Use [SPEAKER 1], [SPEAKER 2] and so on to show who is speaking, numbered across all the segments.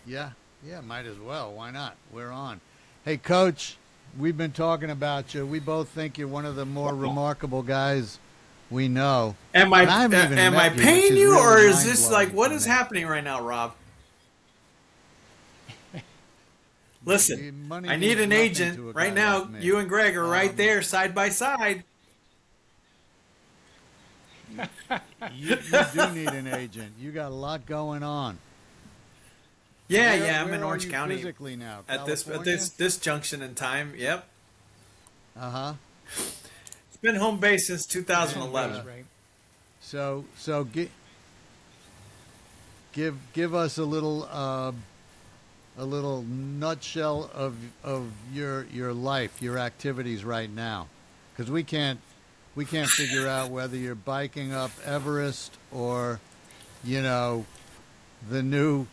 [SPEAKER 1] Yeah, yeah, might as well. Why not? We're on. Hey, Coach, we've been talking about you. We both think you're one of the more
[SPEAKER 2] Wow.
[SPEAKER 1] remarkable guys we know.
[SPEAKER 2] Am
[SPEAKER 1] And
[SPEAKER 2] I
[SPEAKER 1] I haven't even
[SPEAKER 2] am I
[SPEAKER 1] met you, which
[SPEAKER 2] paying
[SPEAKER 1] is
[SPEAKER 2] you,
[SPEAKER 1] really
[SPEAKER 2] or is
[SPEAKER 1] mind
[SPEAKER 2] this like
[SPEAKER 1] blowing for
[SPEAKER 2] what is
[SPEAKER 1] me.
[SPEAKER 2] happening right now, Rob? Listen,
[SPEAKER 1] Money
[SPEAKER 2] I need
[SPEAKER 1] means
[SPEAKER 2] an
[SPEAKER 1] nothing
[SPEAKER 2] agent
[SPEAKER 1] to a
[SPEAKER 2] right
[SPEAKER 1] guy like
[SPEAKER 2] now.
[SPEAKER 1] me.
[SPEAKER 2] You and Greg are right
[SPEAKER 1] Um,
[SPEAKER 2] there, side by side.
[SPEAKER 1] you do need an agent. You got a lot going on.
[SPEAKER 2] Yeah,
[SPEAKER 1] Where
[SPEAKER 2] yeah. I'm
[SPEAKER 1] where
[SPEAKER 2] in
[SPEAKER 1] are
[SPEAKER 2] Orange
[SPEAKER 1] you
[SPEAKER 2] County
[SPEAKER 1] physically now?
[SPEAKER 2] at
[SPEAKER 1] California?
[SPEAKER 2] this junction in time. Yep,
[SPEAKER 1] Uh huh.
[SPEAKER 2] it's been home base since
[SPEAKER 3] It's home
[SPEAKER 1] And
[SPEAKER 3] base,
[SPEAKER 2] 2011.
[SPEAKER 3] right?
[SPEAKER 1] give us a little nutshell of your life, your activities right now, because we can't figure out whether you're biking up Everest or you know the new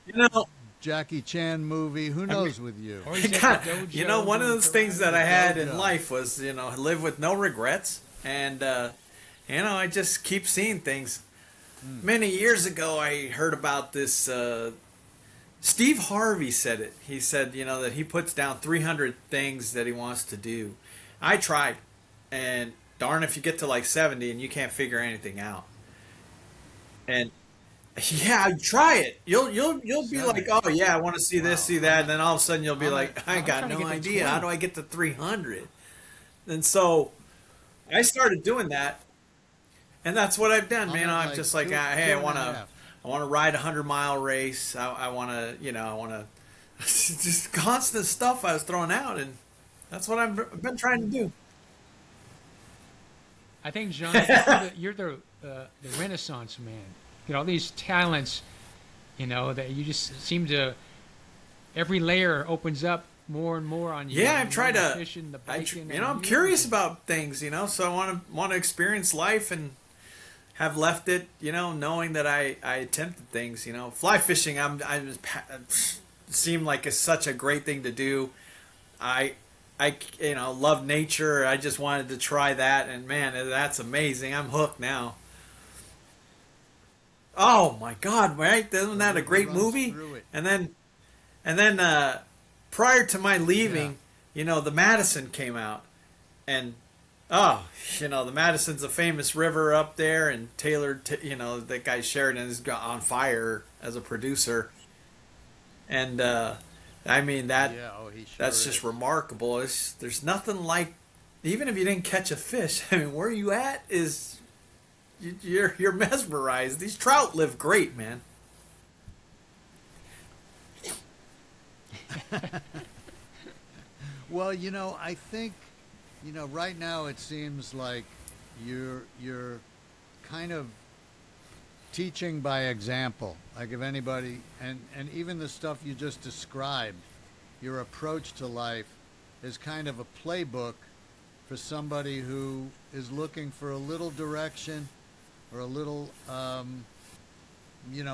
[SPEAKER 2] You know,
[SPEAKER 1] Jackie Chan movie. Who
[SPEAKER 3] I mean,
[SPEAKER 1] knows with you?
[SPEAKER 3] or he's at the
[SPEAKER 2] God,
[SPEAKER 3] dojo
[SPEAKER 2] one of
[SPEAKER 3] doing
[SPEAKER 2] those things that
[SPEAKER 3] karate.
[SPEAKER 2] I
[SPEAKER 1] The
[SPEAKER 2] had in
[SPEAKER 1] dojo.
[SPEAKER 2] life was, live with no regrets. And, I just keep seeing things.
[SPEAKER 1] Mm.
[SPEAKER 2] Many years ago, I heard about this. Steve Harvey said it. He said, that he puts down 300 things that he wants to do. I tried. And darn if you get to like 70 and you can't figure anything out. And yeah, try it. You'll be like,
[SPEAKER 1] 70.
[SPEAKER 2] oh yeah, I want to see this,
[SPEAKER 1] Wow.
[SPEAKER 2] see that, and then all of a sudden you'll be
[SPEAKER 1] I'm at
[SPEAKER 2] like, I
[SPEAKER 3] I'm
[SPEAKER 2] got
[SPEAKER 3] trying to
[SPEAKER 2] no
[SPEAKER 3] get to
[SPEAKER 2] idea. How do
[SPEAKER 3] 20.
[SPEAKER 2] I get to 300? And so I started doing that, and that's what I've done,
[SPEAKER 1] I'm
[SPEAKER 2] man.
[SPEAKER 1] at
[SPEAKER 2] I'm
[SPEAKER 1] like
[SPEAKER 2] just like, hey,
[SPEAKER 1] two and a half.
[SPEAKER 2] I want to ride a 100-mile race. I want to, I want to, just constant stuff I was throwing out, and that's what I've been trying to do.
[SPEAKER 3] I think, John, I think you're the Renaissance man. You know, all these talents, that you just seem to every layer opens up more and more on you.
[SPEAKER 2] Yeah, I've tried
[SPEAKER 3] The
[SPEAKER 2] to.
[SPEAKER 3] fishing, the biking. I
[SPEAKER 2] I'm
[SPEAKER 3] mean,
[SPEAKER 2] curious
[SPEAKER 3] everything.
[SPEAKER 2] about things, so I want to experience life and have left it, knowing that I attempted things, Fly fishing, seemed like it's such a great thing to do. I love nature. I just wanted to try that, and man, that's amazing. I'm hooked now. Oh my God, right? Isn't
[SPEAKER 1] The
[SPEAKER 2] that a
[SPEAKER 1] river
[SPEAKER 2] great
[SPEAKER 1] runs
[SPEAKER 2] movie?
[SPEAKER 1] through it.
[SPEAKER 2] And then prior to my
[SPEAKER 1] Yeah.
[SPEAKER 2] leaving, the Madison came out, and oh, the Madison's a famous river up there, and Taylor, that guy Sheridan is on fire as a producer, and I mean
[SPEAKER 1] Yeah. Oh, he sure
[SPEAKER 2] that's just
[SPEAKER 1] is.
[SPEAKER 2] remarkable. There's nothing like, even if you didn't catch a fish. I mean, where you at is you're mesmerized. These trout live great, man.
[SPEAKER 1] Well, I think, right now it seems like you're kind of teaching by example. Like if anybody, and even the stuff you just described, your approach to life is kind of a playbook for somebody who is looking for a little direction or a little,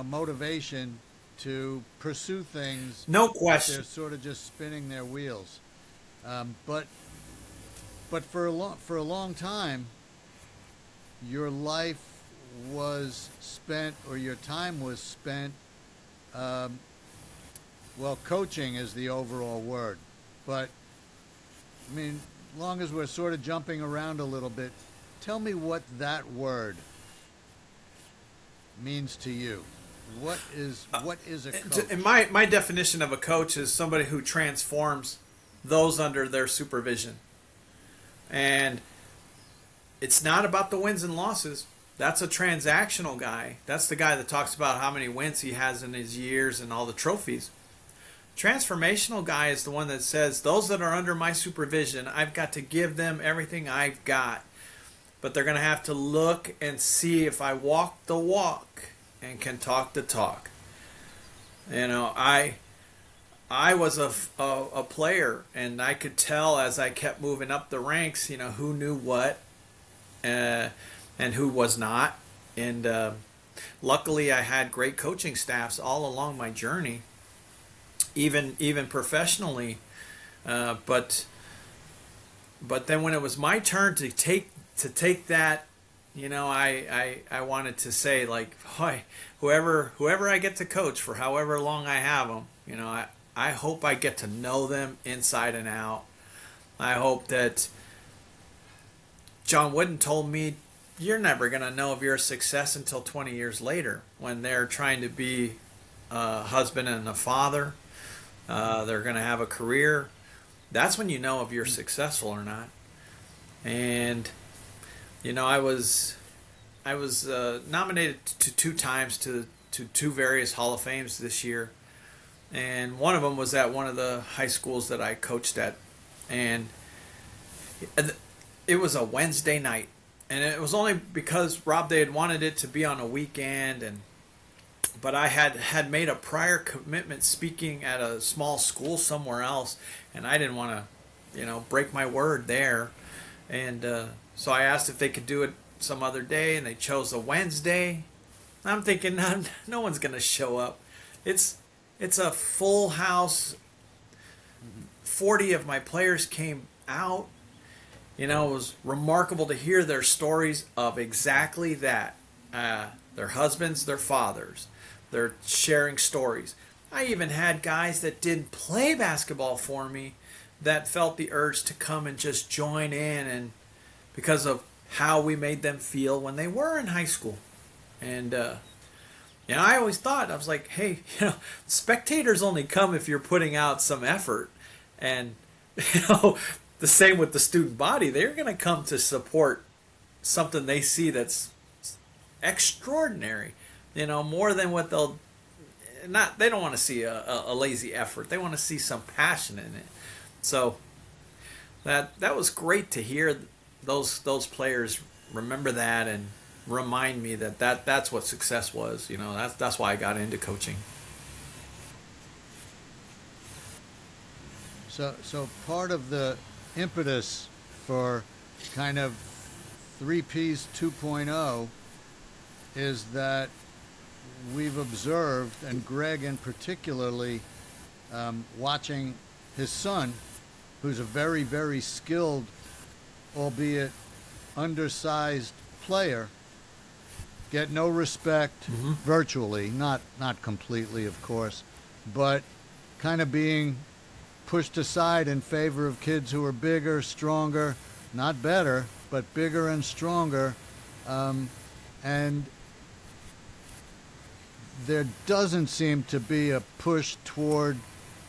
[SPEAKER 1] motivation to pursue things,
[SPEAKER 2] No
[SPEAKER 1] but they're
[SPEAKER 2] question.
[SPEAKER 1] sort of just spinning their wheels. But for a long time, your life was spent, or your time was spent. Um, well, coaching is the overall word, but I mean, long as we're sort of jumping around a little bit, tell me what that word means to you. What is a
[SPEAKER 2] And
[SPEAKER 1] coach?
[SPEAKER 2] my definition of a coach is somebody who transforms those under their supervision. And it's not about the wins and losses. That's a transactional guy. That's the guy that talks about how many wins he has in his years and all the trophies. Transformational guy is the one that says, those that are under my supervision, I've got to give them everything I've got. But they're going to have to look and see if I walk the walk and can talk the talk. I was a player, and I could tell as I kept moving up the ranks, who knew what, uh, and who was not. And luckily, I had great coaching staffs all along my journey, even professionally. But then when it was my turn to take that I wanted to say, like, boy, whoever I get to coach for however long I have them, I hope I get to know them inside and out. I hope that John Wooden told me, you're never going to know if you're a success until 20 years later, when they're trying to be a husband and a father. They're going to have a career. That's when you know if you're successful or not. And I was nominated to 2 times to two various Hall of Fames this year, and one of them was at one of the high schools that I coached at, and it was a Wednesday night, and it was only because Rob, they had wanted it to be on a weekend, but I had made a prior commitment speaking at a small school somewhere else, and I didn't want to break my word there, and so I asked if they could do it some other day, and they chose a Wednesday. I'm thinking, no one's going to show up. It's a full house. 40 of my players came out. It was remarkable to hear their stories of exactly that. Their husbands, their fathers. They're sharing stories. I even had guys that didn't play basketball for me that felt the urge to come and just join in, and because of how we made them feel when they were in high school. And I always thought, I was like, hey, spectators only come if you're putting out some effort. And the same with the student body. They're going to come to support something they see that's extraordinary, more than what they don't want to see a lazy effort. They want to see some passion in it. So that was great to hear those players remember that and remind me that's what success was. That's why I got into coaching.
[SPEAKER 1] So part of the impetus for kind of 3Ps 2.0 is that we've observed, and Greg in particularly, watching his son, who's a very, very skilled, albeit undersized player, get no respect virtually, not completely, of course, but kind of being pushed aside in favor of kids who are bigger, stronger, not better, but bigger and stronger. And there doesn't seem to be a push toward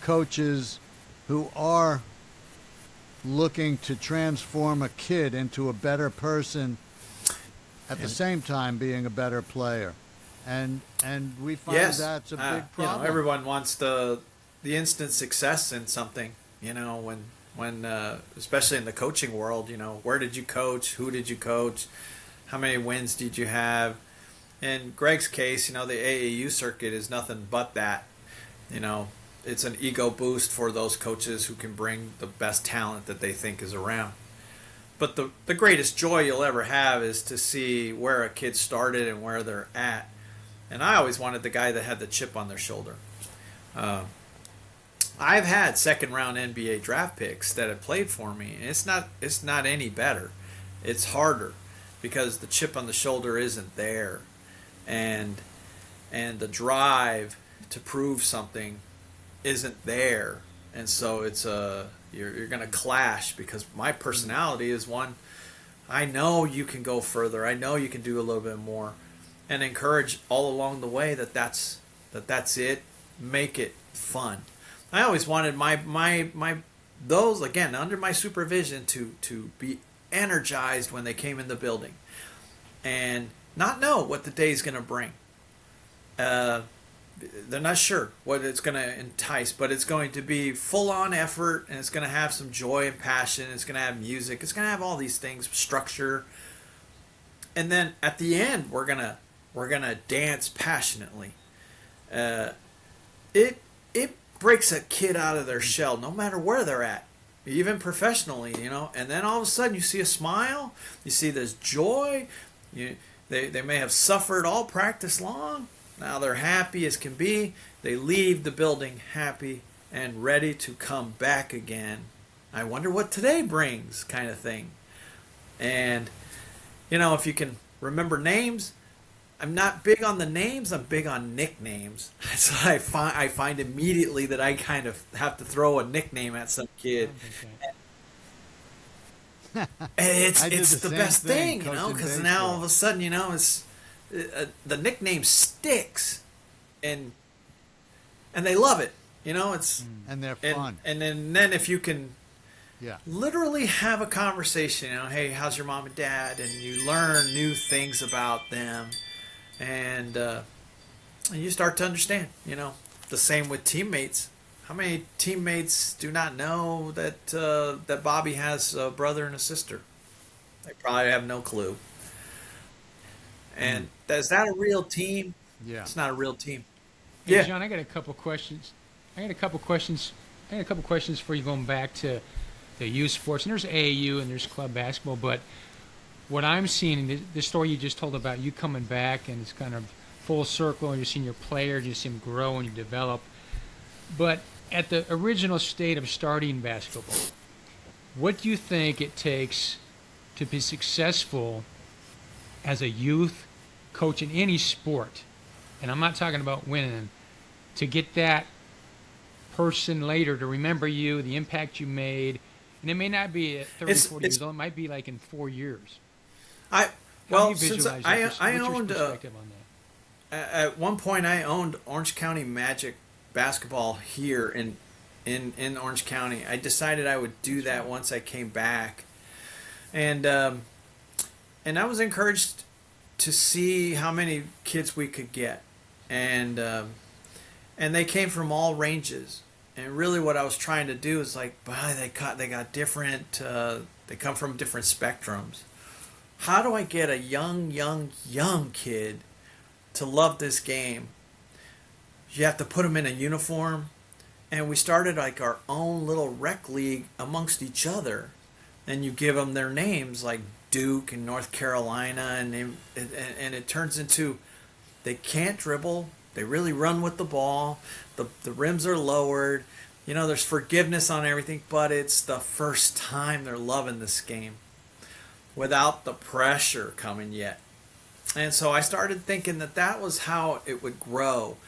[SPEAKER 1] coaches who are looking to transform a kid into a better person at the same time being a better player. And we find that's a big problem.
[SPEAKER 2] Everyone wants the instant success in something, when especially in the coaching world, where did you coach? Who did you coach? How many wins did you have? In Greg's case, the AAU circuit is nothing but that. It's an ego boost for those coaches who can bring the best talent that they think is around. But the greatest joy you'll ever have is to see where a kid started and where they're at. And I always wanted the guy that had the chip on their shoulder. I've had second-round NBA draft picks that have played for me, and it's not any better. It's harder because the chip on the shoulder isn't there, and the drive to prove something isn't there, and so it's you're going to clash, because my personality is one, I know you can go further, I know you can do a little bit more, and encourage all along the way that's it. Make it fun. I always wanted my those, again, under my supervision, to be energized when they came in the building and not know what the day's going to bring. They're not sure what it's going to entice, but it's going to be full-on effort, and it's going to have some joy and passion. It's going to have music. It's going to have all these things, structure, and then at the end, we're gonna dance passionately. It breaks a kid out of their shell, no matter where they're at, even professionally, And then all of a sudden, you see a smile, you see this joy. They may have suffered all practice long. Now they're happy as can be. They leave the building happy and ready to come back again. I wonder what today brings, kind of thing. And if you can remember names. I'm not big on the names. I'm big on nicknames. So I find immediately that I kind of have to throw a nickname at some kid. And
[SPEAKER 1] I did
[SPEAKER 2] it's
[SPEAKER 1] the
[SPEAKER 2] the
[SPEAKER 1] same
[SPEAKER 2] best
[SPEAKER 1] thing
[SPEAKER 2] thing, you know,
[SPEAKER 1] coaching
[SPEAKER 2] because now all of
[SPEAKER 1] baseball.
[SPEAKER 2] a sudden, you know, it's the nickname sticks, and they love it. You know, it's
[SPEAKER 1] And they're
[SPEAKER 2] and
[SPEAKER 1] fun.
[SPEAKER 2] then if you can
[SPEAKER 1] Yeah.
[SPEAKER 2] literally have a conversation, you know, hey, how's your mom and dad, and you learn new things about them, and you start to understand. You know, the same with teammates. How many teammates do not know that Bobby has a brother and a sister? They probably have no clue.
[SPEAKER 1] Mm.
[SPEAKER 2] And is that a real team?
[SPEAKER 1] Yeah.
[SPEAKER 2] It's not a real team.
[SPEAKER 3] Hey,
[SPEAKER 2] Yeah.
[SPEAKER 3] John, I got a couple questions. I got a couple questions. I got a couple questions for you going back to the youth sports. And there's AAU and there's club basketball, but what I'm seeing in the story you just told about you coming back and it's kind of full circle and you're seeing your players, you see them grow and you develop. But at the original state of starting basketball, what do you think it takes to be successful as a youth coach in any sport? And I'm not talking about winning, to get that person later to remember you, the impact you made. And it may not be at 30,
[SPEAKER 2] It's
[SPEAKER 3] 40
[SPEAKER 2] it's
[SPEAKER 3] years old. It might be like in 4 years.
[SPEAKER 2] I
[SPEAKER 3] How do
[SPEAKER 2] well
[SPEAKER 3] you
[SPEAKER 2] since
[SPEAKER 3] visualize that?
[SPEAKER 2] I
[SPEAKER 3] What's your
[SPEAKER 2] owned
[SPEAKER 3] perspective on
[SPEAKER 2] at one point I owned Orange County Magic basketball here in Orange County. I decided I would do that once I came back, and I was encouraged to see how many kids we could get, and they came from all ranges. And really, what I was trying to do is like, boy, they got different. They come from different spectrums. How do I get a young kid to love this game? You have to put them in a uniform, and we started like our own little rec league amongst each other. And you give them their names like Duke and North Carolina, and it turns into they can't dribble. They really run with the ball. The rims are lowered. You know, there's forgiveness on everything, but it's the first time they're loving this game without the pressure coming yet. And so I started thinking that was how it would grow.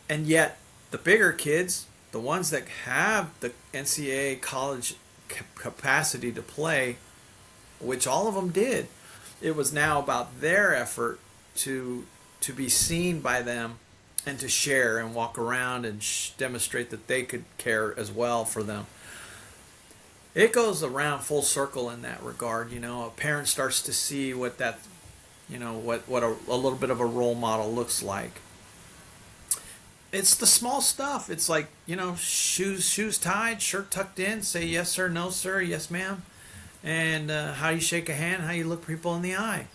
[SPEAKER 2] And yet, the bigger kids, the ones that have the NCAA college capacity to play, which all of them did, it was now about their effort to be seen by them and to share and walk around and demonstrate that they could care as well for them. It goes around full circle in that regard. You know, a parent starts to see what that, you know, what a little bit of a role model looks like. It's the small stuff. It's like, you know, shoes tied, shirt tucked in, say yes sir, no sir, yes ma'am, and how you shake a hand, how you look people in the eye.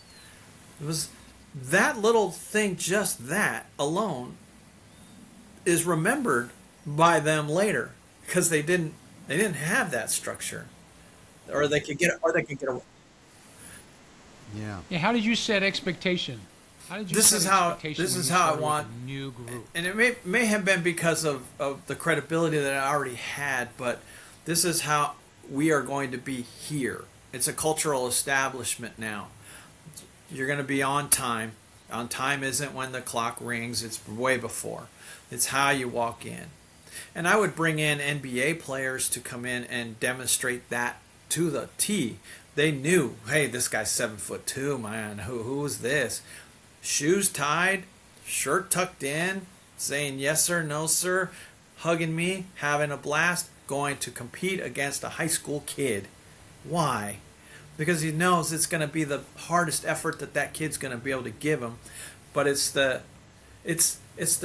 [SPEAKER 2] It was that little thing, just that alone, is remembered by them later because they didn't have that structure, or they could get away.
[SPEAKER 1] Yeah.
[SPEAKER 3] Yeah, how did you set expectation? How did you
[SPEAKER 2] This
[SPEAKER 3] set
[SPEAKER 2] is how
[SPEAKER 3] expectation
[SPEAKER 2] this
[SPEAKER 3] when
[SPEAKER 2] is
[SPEAKER 3] you
[SPEAKER 2] how I
[SPEAKER 3] started with
[SPEAKER 2] want,
[SPEAKER 3] a new group?
[SPEAKER 2] and it may have been because of the credibility that I already had, but this is how we are going to be here. It's a cultural establishment now. You're going to be on time. On time isn't when the clock rings, it's way before. It's how you walk in. And I would bring in NBA players to come in and demonstrate that to the T. They knew, hey, this guy's 7'2", man. Who's this? Shoes tied, shirt tucked in, saying yes sir, no sir, hugging me, having a blast, going to compete against a high school kid. Why? Because he knows it's going to be the hardest effort that kid's going to be able to give him, but it's the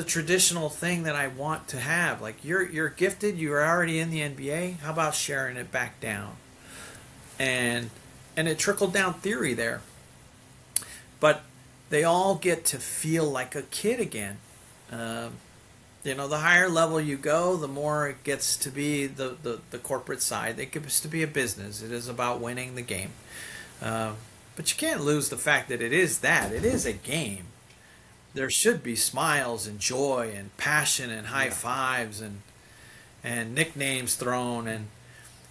[SPEAKER 2] traditional thing that I want to have. Like you're gifted, you're already in the NBA. How about sharing it back down? And it trickled down theory there. But they all get to feel like a kid again. You know, the higher level you go, the more it gets to be the corporate side. It gets to be a business. It is about winning the game. But you can't lose the fact that it is that. It is a game. There should be smiles and joy and passion and high fives and nicknames thrown. And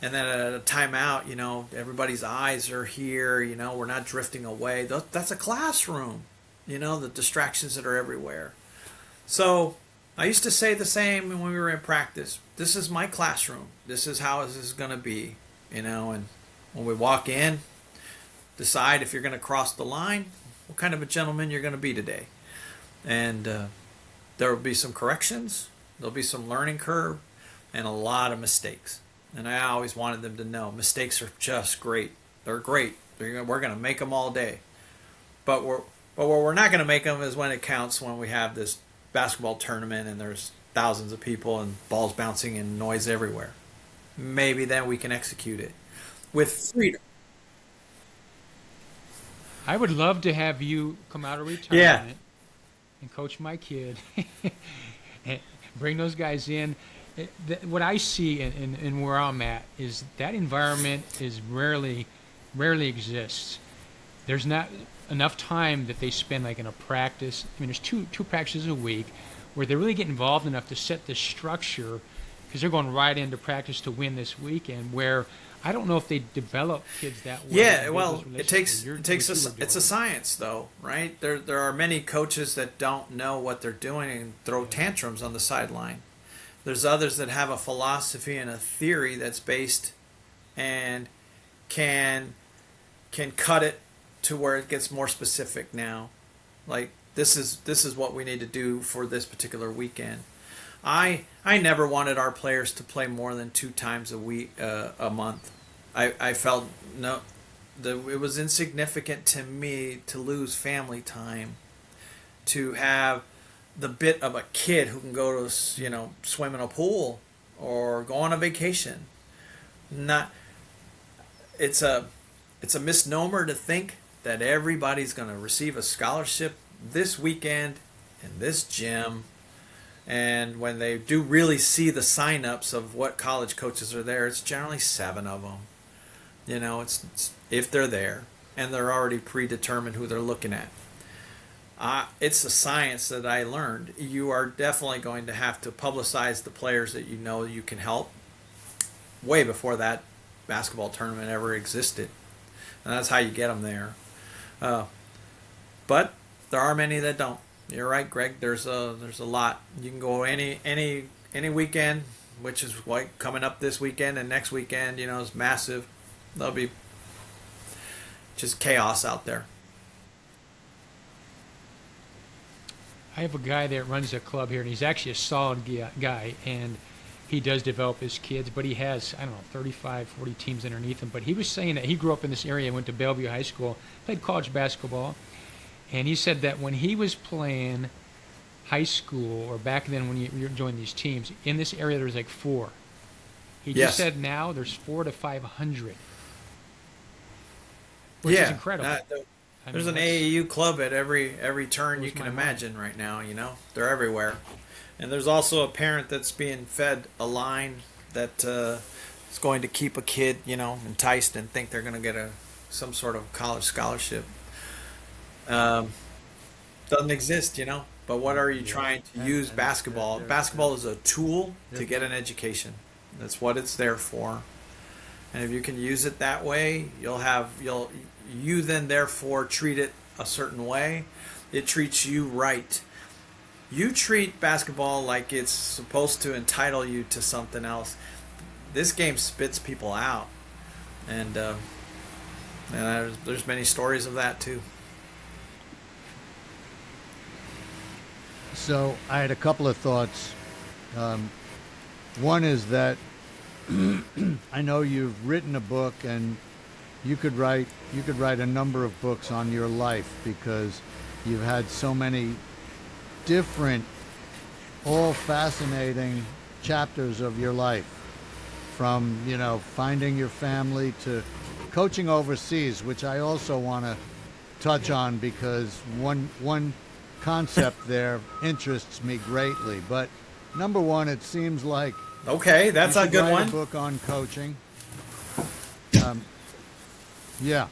[SPEAKER 2] And then at a timeout, everybody's eyes are here. We're not drifting away. That's a classroom. The distractions that are everywhere. So I used to say the same when we were in practice. This is my classroom. This is how this is going to be. And when we walk in, decide if you're going to cross the line, what kind of a gentleman you're going to be today. And there will be some corrections. There'll be some learning curve and a lot of mistakes. And I always wanted them to know mistakes are just great. They're great. We're going to make them all day. But where we're not going to make them is when it counts, when we have this basketball tournament and there's thousands of people and balls bouncing and noise everywhere. Maybe then we can execute it with freedom.
[SPEAKER 3] I would love to have you come out of retirement and coach my kid and bring those guys in. What I see and where I'm at is that environment is rarely exists. There's not enough time that they spend like in a practice. I mean, there's two practices a week where they really get involved enough to set the structure, because they're going right into practice to win this weekend, where I don't know if they develop kids that way.
[SPEAKER 2] Yeah, well, it's a science though, right? There are many coaches that don't know what they're doing and throw tantrums on the sideline. There's others that have a philosophy and a theory that's based and can cut it to where it gets more specific now. Like this is what we need to do for this particular weekend. I never wanted our players to play more than 2 times a month. I felt it was insignificant to me to lose family time, to have the bit of a kid who can go to swim in a pool or go on a vacation. It's a misnomer to think that everybody's going to receive a scholarship this weekend in this gym. And when they do really see the sign-ups of what college coaches are there, it's generally 7 of them. It's if they're there and they're already predetermined who they're looking at. It's a science that I learned. You are definitely going to have to publicize the players that you can help way before that basketball tournament ever existed. And that's how you get them there. But there are many that don't. You're right, Greg. There's a lot. You can go any weekend, which is like coming up this weekend and next weekend. Is massive. There'll be just chaos out there.
[SPEAKER 3] I have a guy that runs a club here, and he's actually a solid guy, and he does develop his kids, but he has, 35, 40 teams underneath him. But he was saying that he grew up in this area, went to Bellevue High School, played college basketball, and he said that when he was playing high school, or back then when you joined these teams, in this area there was like 4. He just said now there's 400 to 500, which is incredible.
[SPEAKER 2] There's an AAU club at every turn you can imagine right now. They're everywhere. And there's also a parent that's being fed a line that is going to keep a kid, enticed and think they're going to get some sort of college scholarship. Doesn't exist, But what are you trying to use basketball? Basketball is a tool to get an education. That's what it's there for. And if you can use it that way, you then therefore treat it a certain way. It treats you right. You treat basketball like it's supposed to entitle you to something else. This game spits people out, and there's many stories of that too.
[SPEAKER 1] So I had a couple of thoughts. One is that I know you've written a book, and you could write a number of books on your life, because you've had so many different, all fascinating chapters of your life, from finding your family to coaching overseas, which I also want to touch on, because one concept there interests me greatly. But number one, it seems like
[SPEAKER 2] that's a good one.
[SPEAKER 1] A book on coaching. Yeah,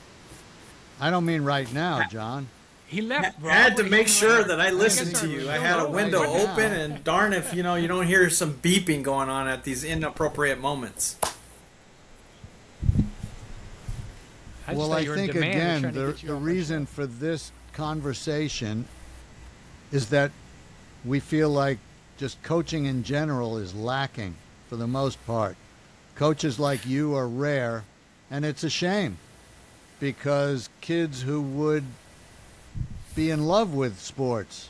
[SPEAKER 1] I don't mean right now, John.
[SPEAKER 3] He left.
[SPEAKER 2] I had to make sure that I listened to you. I had a window open, and darn if you don't hear some beeping going on at these inappropriate moments.
[SPEAKER 3] I just
[SPEAKER 1] Well,
[SPEAKER 3] thought
[SPEAKER 1] I
[SPEAKER 3] you were in
[SPEAKER 1] think
[SPEAKER 3] demand. They're
[SPEAKER 1] again,
[SPEAKER 3] trying to
[SPEAKER 1] the,
[SPEAKER 3] get you
[SPEAKER 1] the
[SPEAKER 3] off our
[SPEAKER 1] reason
[SPEAKER 3] show.
[SPEAKER 1] for this conversation is that we feel like just coaching in general is lacking for the most part. Coaches like you are rare, and it's a shame because kids who would be in love with sports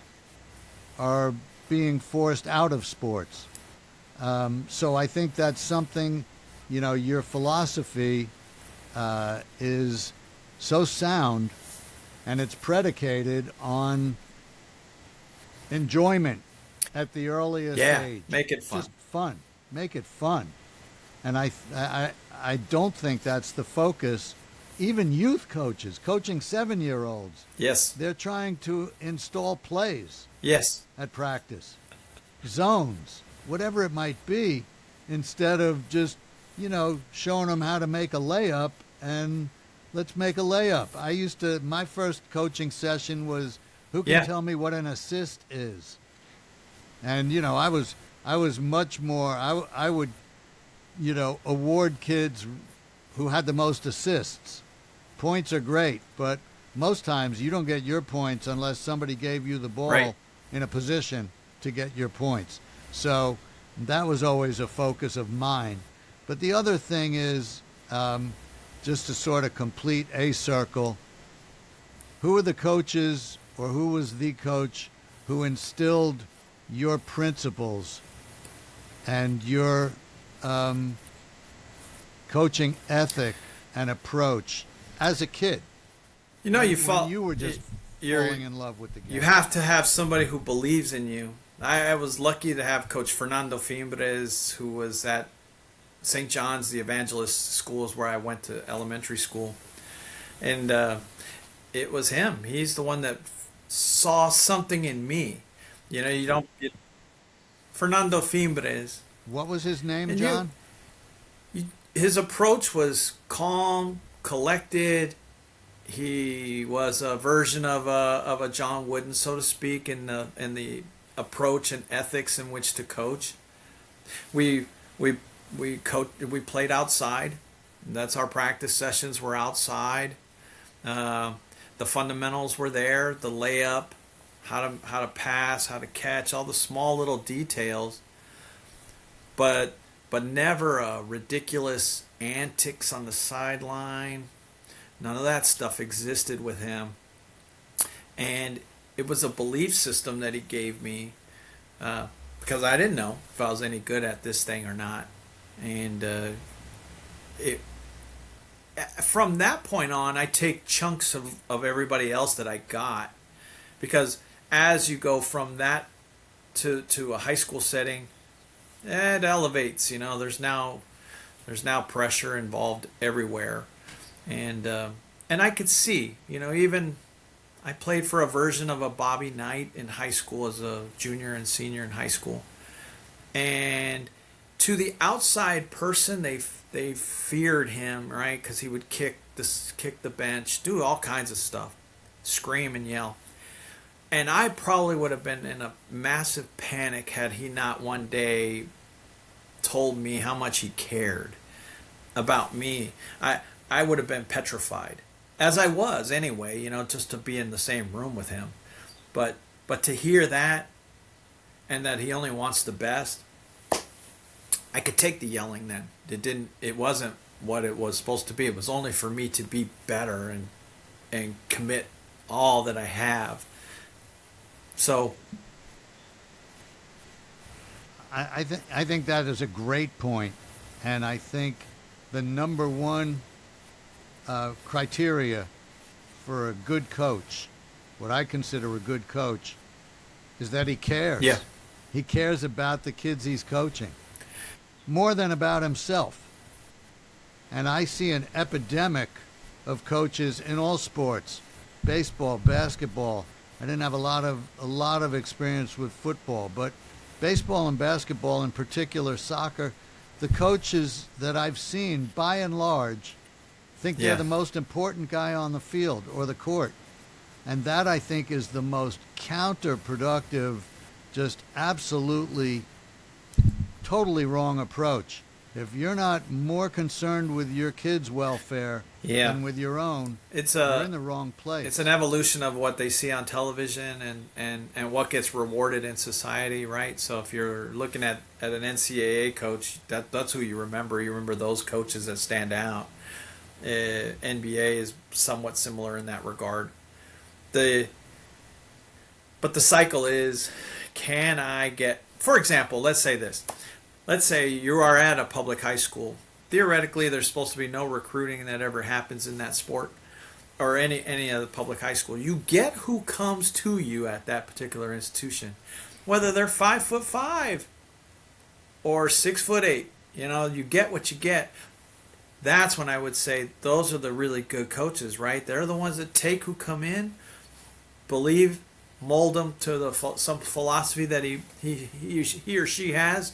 [SPEAKER 1] are being forced out of sports. So I think that's something, your philosophy is so sound, and it's predicated on enjoyment at the earliest
[SPEAKER 2] Yeah,
[SPEAKER 1] age.
[SPEAKER 2] make it fun.
[SPEAKER 1] Just fun. Make it fun. And I don't think that's the focus. Even youth coaches, coaching 7-year-olds,
[SPEAKER 2] Yes.
[SPEAKER 1] they're trying to install plays
[SPEAKER 2] Yes.
[SPEAKER 1] at practice, zones, whatever it might be, instead of just, showing them how to make a layup and let's make a layup. My first coaching session was, who can
[SPEAKER 2] Yeah.
[SPEAKER 1] tell me what an assist is? And, I was much more, I would, award kids who had the most assists. Points are great, but most times you don't get your points unless somebody gave you the ball
[SPEAKER 2] Right.
[SPEAKER 1] in a position to get your points. So that was always a focus of mine. But the other thing is, just to sort of complete a circle, who are the coaches or who was the coach who instilled your principles and your coaching ethic and approach as a kid?
[SPEAKER 2] You know,
[SPEAKER 1] When you were just
[SPEAKER 2] you're,
[SPEAKER 1] falling in love with the game.
[SPEAKER 2] you have to have somebody who believes in you. I was lucky to have Coach Fernando Fimbres, who was at St. John's, the Evangelist School is where I went to elementary school. And it was him. He's the one that saw something in me. You don't get Fernando Fimbres.
[SPEAKER 1] What was his name,
[SPEAKER 2] And
[SPEAKER 1] John?
[SPEAKER 2] His approach was calm, collected. He was a version of a John Wooden, so to speak, in the approach and ethics in which to coach. We played outside. That's our practice sessions were outside. The fundamentals were there, the layup, how to pass, how to catch, all the small little details. But never ridiculous antics on the sideline. None of that stuff existed with him. And it was a belief system that he gave me because I didn't know if I was any good at this thing or not. And from that point on, I take chunks of everybody else that I got, because as you go from that to a high school setting, it elevates. There's now pressure involved everywhere, and I could see, even I played for a version of a Bobby Knight in high school as a junior and senior in high school, and to the outside person, they feared him, right? Because he would kick the bench, do all kinds of stuff, scream and yell. And I probably would have been in a massive panic had he not one day told me how much he cared about me. I would have been petrified, as I was anyway, just to be in the same room with him. But to hear that, and that he only wants the best, I could take the yelling then. It wasn't what it was supposed to be. It was only for me to be better and commit all that I have. So
[SPEAKER 1] I think that is a great point, and I think the number one criteria for a good coach, what I consider a good coach, is that he cares.
[SPEAKER 2] Yeah.
[SPEAKER 1] He cares about the kids he's coaching more than about himself. And I see an epidemic of coaches in all sports, baseball, basketball. I didn't have a lot of experience with football, but baseball and basketball, in particular soccer, the coaches that I've seen, by and large, think they're the most important guy on the field or the court. And that, I think, is the most counterproductive, just absolutely, totally wrong approach. If you're not more concerned with your kids' welfare
[SPEAKER 2] Yeah.
[SPEAKER 1] than with your own,
[SPEAKER 2] It's
[SPEAKER 1] you're in
[SPEAKER 2] a
[SPEAKER 1] the wrong place.
[SPEAKER 2] it's an evolution of what they see on television and what gets rewarded in society, right? So if you're looking at an NCAA coach, that's who you remember. You remember those coaches that stand out. NBA is somewhat similar in that regard. The But the cycle is, can I get, for example, let's say this. Let's say you are at a public high school. Theoretically, there's supposed to be no recruiting that ever happens in that sport or any other public high school. You get who comes to you at that particular institution, whether they're 5'5" or 6'8". You get what you get. That's when I would say those are the really good coaches, right? They're the ones that take who come in, believe, mold them to some philosophy that he or she has,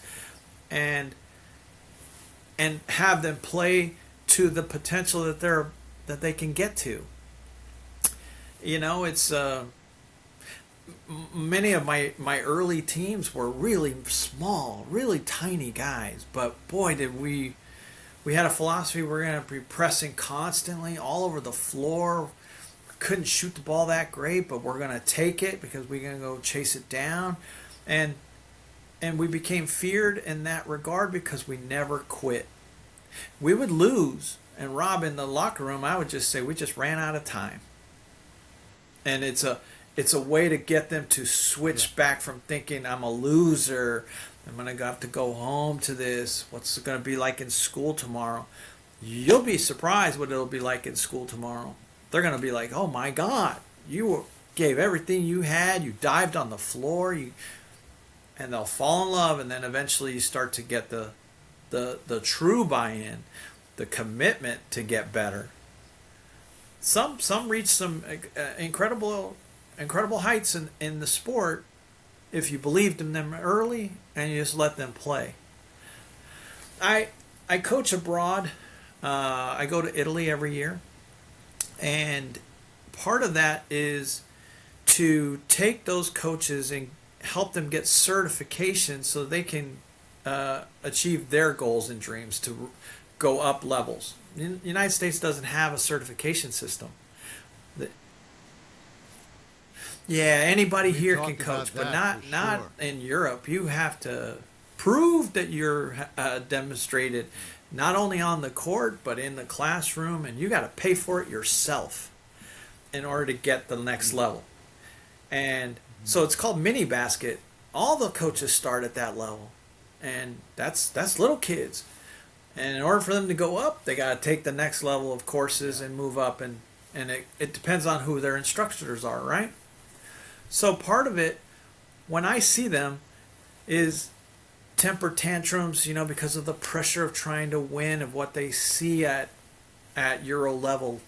[SPEAKER 2] and have them play to the potential that they can get to. It's many of my early teams were really small, really tiny guys, but boy, did we had a philosophy. We're going to be pressing constantly all over the floor. Couldn't shoot the ball that great, but we're going to take it because we're going to go chase it down. And we became feared in that regard because we never quit. We would lose, and Rob, in the locker room, I would just say we just ran out of time. And it's a way to get them to switch back from thinking I'm a loser, I'm going to have to go home to this, what's it going to be like in school tomorrow. You'll be surprised what it'll be like in school tomorrow. They're going to be like, oh my God, you gave everything you had, you dived on the floor, and they'll fall in love, and then eventually you start to get the true buy-in, the commitment to get better. Some reach some incredible heights in the sport if you believed in them early and you just let them play. I coach abroad. I go to Italy every year, and part of that is to take those coaches and help them get certification so they can achieve their goals and dreams to go up levels. The United States doesn't have a certification system. Yeah, anybody here can coach, but not in Europe. You have to prove that you're demonstrated not only on the court but in the classroom, and you got to pay for it yourself in order to get the next level. And so it's called mini basket. All the coaches start at that level, and that's little kids. And in order for them to go up, they got to take the next level of courses and move up, and it depends on who their instructors are, right? So part of it, when I see them, is temper tantrums, because of the pressure of trying to win, of what they see at Euro level.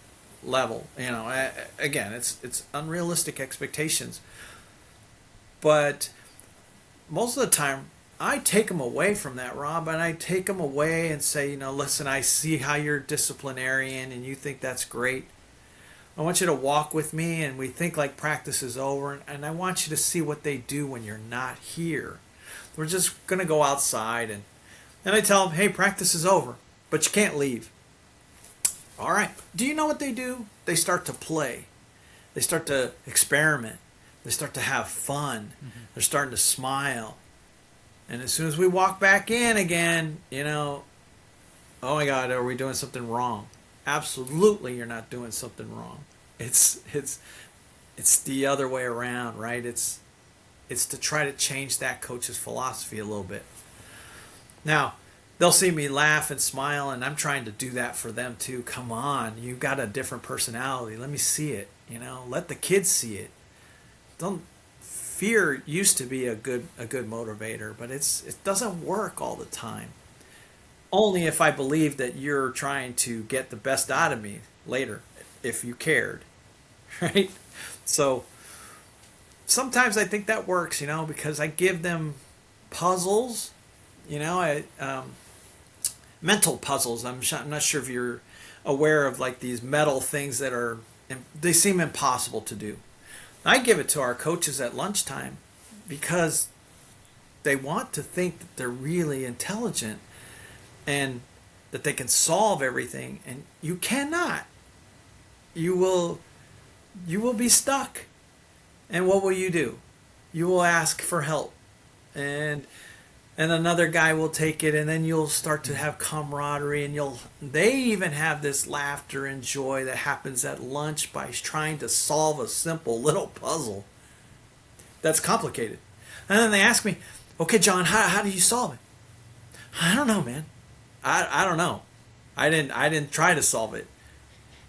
[SPEAKER 2] Again, it's unrealistic expectations. But most of the time, I take them away from that, Rob, and I take them away and say, listen, I see how you're disciplinarian and you think that's great. I want you to walk with me, and we think like practice is over, and I want you to see what they do when you're not here. We're just going to go outside, and I tell them, hey, practice is over, but you can't leave. All right. Do you know what they do? They start to play. They start to experiment. They start to have fun. Mm-hmm. They're starting to smile. And as soon as we walk back in again, oh my God, are we doing something wrong? Absolutely, you're not doing something wrong. It's the other way around, right? It's to try to change that coach's philosophy a little bit. Now, they'll see me laugh and smile, and I'm trying to do that for them too. Come on, you've got a different personality. Let me see it. Let the kids see it. Fear used to be a good motivator, but it doesn't work all the time. Only if I believe that you're trying to get the best out of me later, if you cared, right? So sometimes I think that works, because I give them puzzles, mental puzzles. I'm not sure if you're aware of like these metal things they seem impossible to do. I give it to our coaches at lunchtime because they want to think that they're really intelligent. and that they can solve everything, and you cannot. You will be stuck. And what will you do? You will ask for help. And another guy will take it, and then you'll start to have camaraderie, and they even have this laughter and joy that happens at lunch by trying to solve a simple little puzzle that's complicated. And then they ask me, okay, John, how do you solve it? I don't know, man. I don't know. I didn't try to solve it.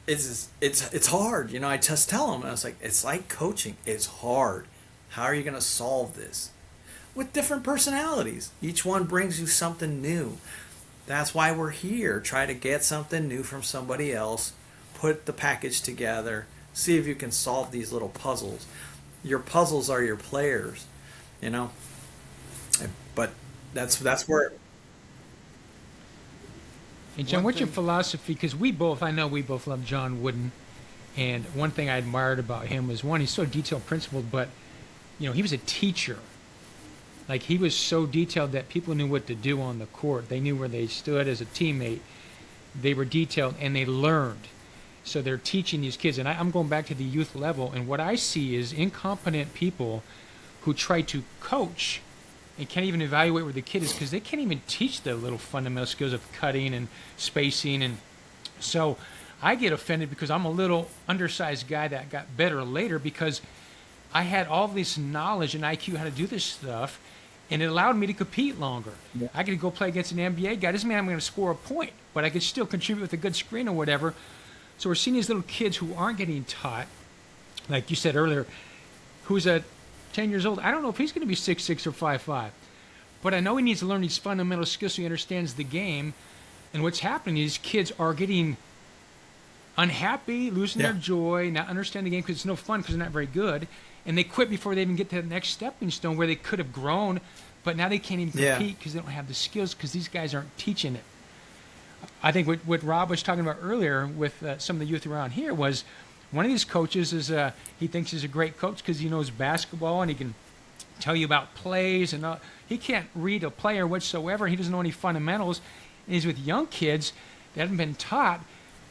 [SPEAKER 2] It's hard. I just tell them, I was like, it's like coaching. It's hard. How are you going to solve this? With different personalities. Each one brings you something new. That's why we're here. Try to get something new from somebody else. Put the package together. See if you can solve these little puzzles. Your puzzles are your players, But that's where.
[SPEAKER 3] And John, what's your philosophy? Because I know we both love John Wooden, and one thing I admired about him was, one, he's so detailed principled, but he was a teacher. Like, he was so detailed that people knew what to do on the court. They knew where they stood as a teammate. They were detailed, and they learned. So they're teaching these kids. And I'm going back to the youth level, and what I see is incompetent people who try to coach and can't even evaluate where the kid is, because they can't even teach the little fundamental skills of cutting and spacing. And so I get offended because I'm a little undersized guy that got better later, because I had all this knowledge and IQ how to do this stuff, and it allowed me to compete longer. Yeah. I could go play against an NBA guy. Doesn't mean I'm going to score a point, but I could still contribute with a good screen or whatever. So we're seeing these little kids who aren't getting taught, like you said earlier, who's 10 years old. I don't know if he's going to be 6'6" or 5'5", but I know he needs to learn these fundamental skills so he understands the game. And what's happening is kids are getting unhappy, losing their joy, not understanding the game because it's no fun because they're not very good. And they quit before they even get to the next stepping stone where they could have grown, but now they can't even compete because they don't have the skills because these guys aren't teaching it. I think what Rob was talking about earlier with some of the youth around here was one of these coaches is he thinks he's a great coach because he knows basketball and he can tell you about plays and he can't read a player whatsoever. He doesn't know any fundamentals. And he's with young kids that haven't been taught.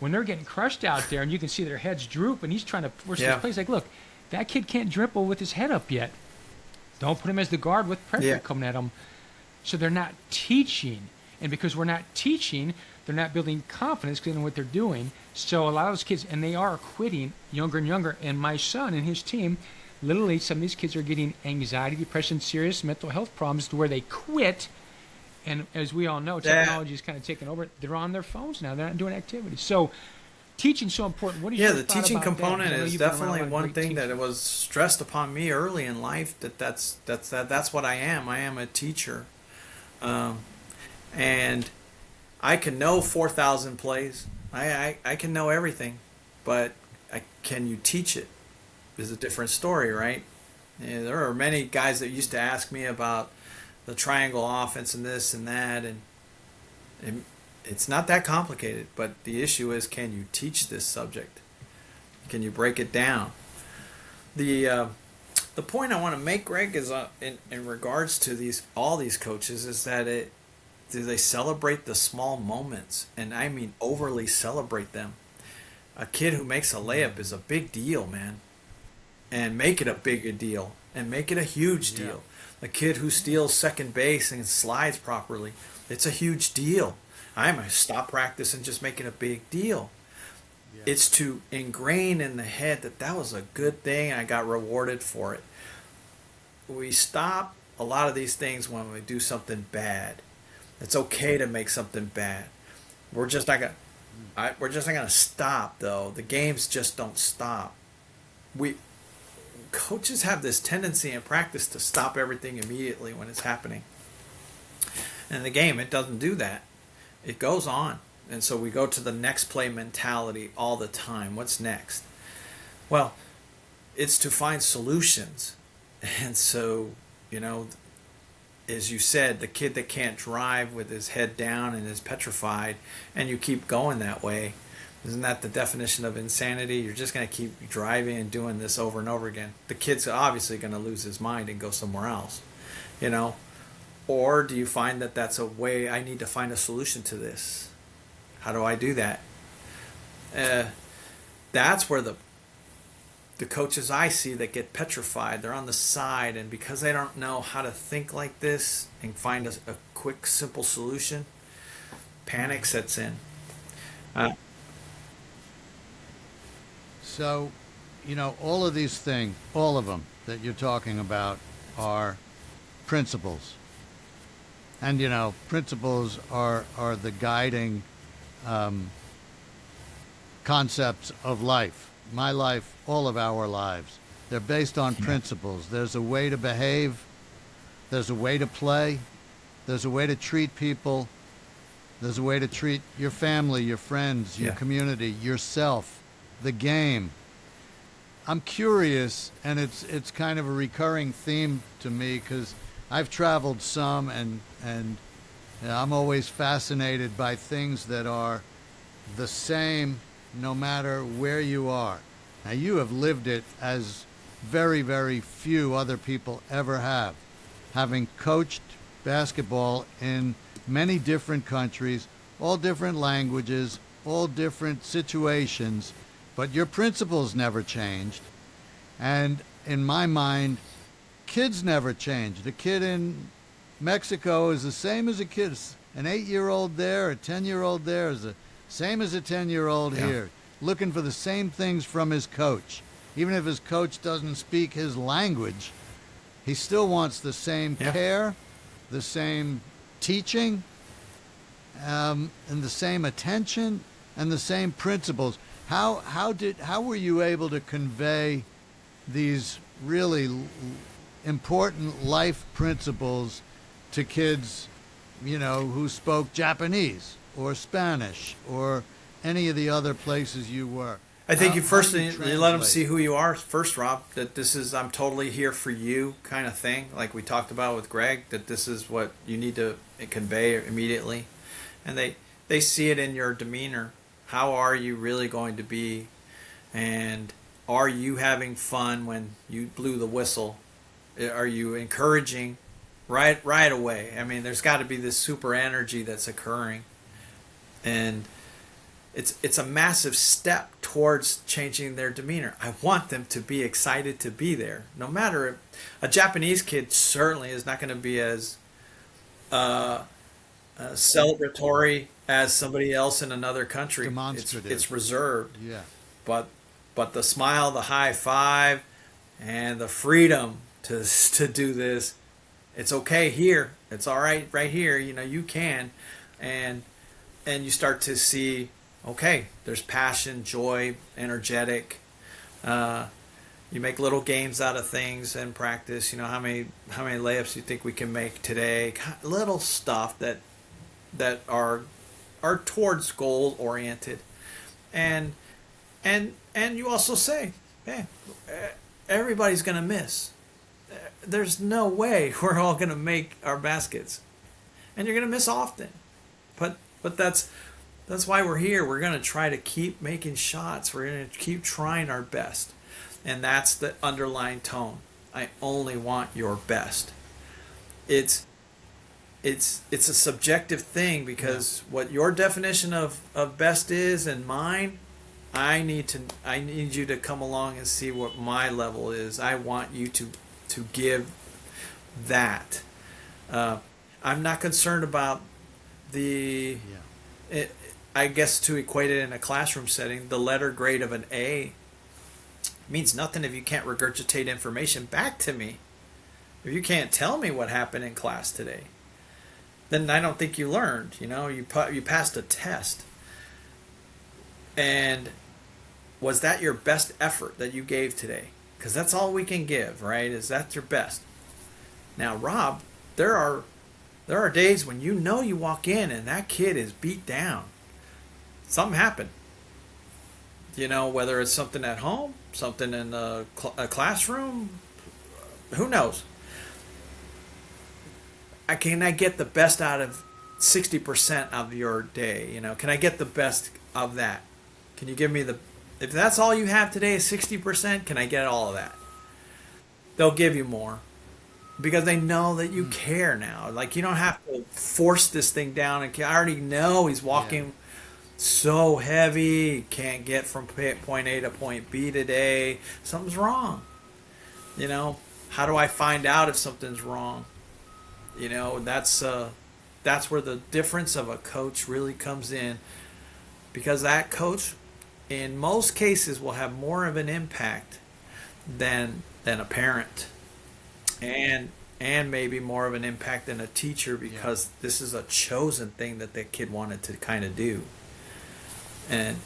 [SPEAKER 3] When they're getting crushed out there and you can see their heads droop and he's trying to force these plays, like, look, that kid can't dribble with his head up yet. Don't put him as the guard with pressure coming at him. So they're not teaching. And because we're not teaching, they're not building confidence because they know what they're doing. So a lot of those kids, and they are quitting younger and younger. And my son and his team, literally some of these kids are getting anxiety, depression, serious mental health problems to where they quit. And as we all know, technology is kind of taking over. They're on their phones now. They're not doing activities. So teaching's so important. What is your
[SPEAKER 2] the
[SPEAKER 3] thought
[SPEAKER 2] teaching
[SPEAKER 3] about
[SPEAKER 2] component
[SPEAKER 3] that?
[SPEAKER 2] is definitely one thing that it was stressed upon me early in life. That's what I am. I am a teacher, and I can know 4,000 plays. I can know everything, but can you teach it? Is a different story, right? There are many guys that used to ask me about the triangle offense and this and that, and it's not that complicated, but the issue is, can you teach this subject? Can you break it down? The point I want to make, Greg, is in regards to all these coaches, is that do they celebrate the small moments? And I mean overly celebrate them. A kid who makes a layup is a big deal, man. And make it a bigger deal. And make it a huge deal. A kid who steals second base and slides properly, it's a huge deal. I'm going to stop practice and just make it a big deal. Yeah. It's to ingrain in the head that was a good thing and I got rewarded for it. We stop a lot of these things when we do something bad. It's okay to make something bad. We're just not gonna stop, though. The games just don't stop. Coaches have this tendency in practice to stop everything immediately when it's happening. In the game, it doesn't do that. It goes on. And so we go to the next play mentality all the time. What's next? Well, it's to find solutions. And so, as you said, the kid that can't drive with his head down and is petrified, and you keep going that way, isn't that the definition of insanity? You're just going to keep driving and doing this over and over again. The kid's obviously going to lose his mind and go somewhere else. Or do you find that that's a way I need to find a solution to this? How do I do that? That's where the coaches I see that get petrified, they're on the side, and because they don't know how to think like this and find a quick, simple solution, panic sets in. Uh,
[SPEAKER 1] So, all of these things, all of them that you're talking about are principles. And, principles are the guiding concepts of life. My life, all of our lives. They're based on principles. There's a way to behave. There's a way to play. There's a way to treat people. There's a way to treat your family, your friends, your community, yourself, the game. I'm curious, and it's kind of a recurring theme to me because I've traveled some, and I'm always fascinated by things that are the same no matter where you are. Now, you have lived it as very, very few other people ever have, having coached basketball in many different countries, all different languages, all different situations, but your principles never changed. And in my mind, kids never change. The kid in Mexico is the same as a kid. An 8-year-old there, a 10-year-old there is the same as a 10-year-old here, looking for the same things from his coach. Even if his coach doesn't speak his language, he still wants the same care, the same teaching, and the same attention, and the same principles. How were you able to convey these really important life principles to kids, who spoke Japanese or Spanish or any of the other places you were?
[SPEAKER 2] I think you first
[SPEAKER 1] do you
[SPEAKER 2] you let them
[SPEAKER 1] translate?
[SPEAKER 2] see who you are first, Rob. That this is I'm totally here for you kind of thing, like we talked about with Greg. That this is what you need to convey immediately, and they see it in your demeanor. How are you really going to be, and are you having fun when you blew the whistle? Are you encouraging right away? I mean, there's got to be this super energy that's occurring, and it's a massive step towards changing their demeanor. I want them to be excited to be there. No matter if a Japanese kid certainly is not going to be as celebratory as somebody else in another country.
[SPEAKER 1] Demonstrative.
[SPEAKER 2] It's reserved.
[SPEAKER 1] Yeah.
[SPEAKER 2] But the smile, the high five, and the freedom to do this, it's okay here. It's all right here. You can, and you start to see, okay, there's passion, joy, energetic. You make little games out of things in practice. How many layups do you think we can make today? Little stuff that are towards goal oriented, and you also say, hey, everybody's gonna miss. There's no way we're all gonna make our baskets, and you're gonna miss often, but that's why we're here. We're gonna try to keep making shots. We're gonna keep trying our best, and that's the underlying tone. I only want your best. It's a subjective thing because what your definition of best is and mine, I need you to come along and see what my level is. I want you to give that. I'm not concerned about I guess to equate it in a classroom setting, the letter grade of an A means nothing if you can't regurgitate information back to me. If you can't tell me what happened in class today, then I don't think you learned. You passed a test. And was that your best effort that you gave today? Because that's all we can give, right? Is that your best? Now, Rob, there are days when you walk in and that kid is beat down. Something happened. Whether it's something at home, something in a classroom, who knows? Can I get the best out of 60% of your day? Can I get the best of that? Can you give me if that's all you have today is 60%, can I get all of that? They'll give you more. because they know that you care now. Like, you don't have to force this thing down. And I already know he's walking so heavy, he can't get from point A to point B today. Something's wrong. You know, how do I find out if something's wrong? You know, that's where the difference of a coach really comes in, because that coach, in most cases, will have more of an impact than a parent, and maybe more of an impact than a teacher, because this is a chosen thing that the kid wanted to kind of do, and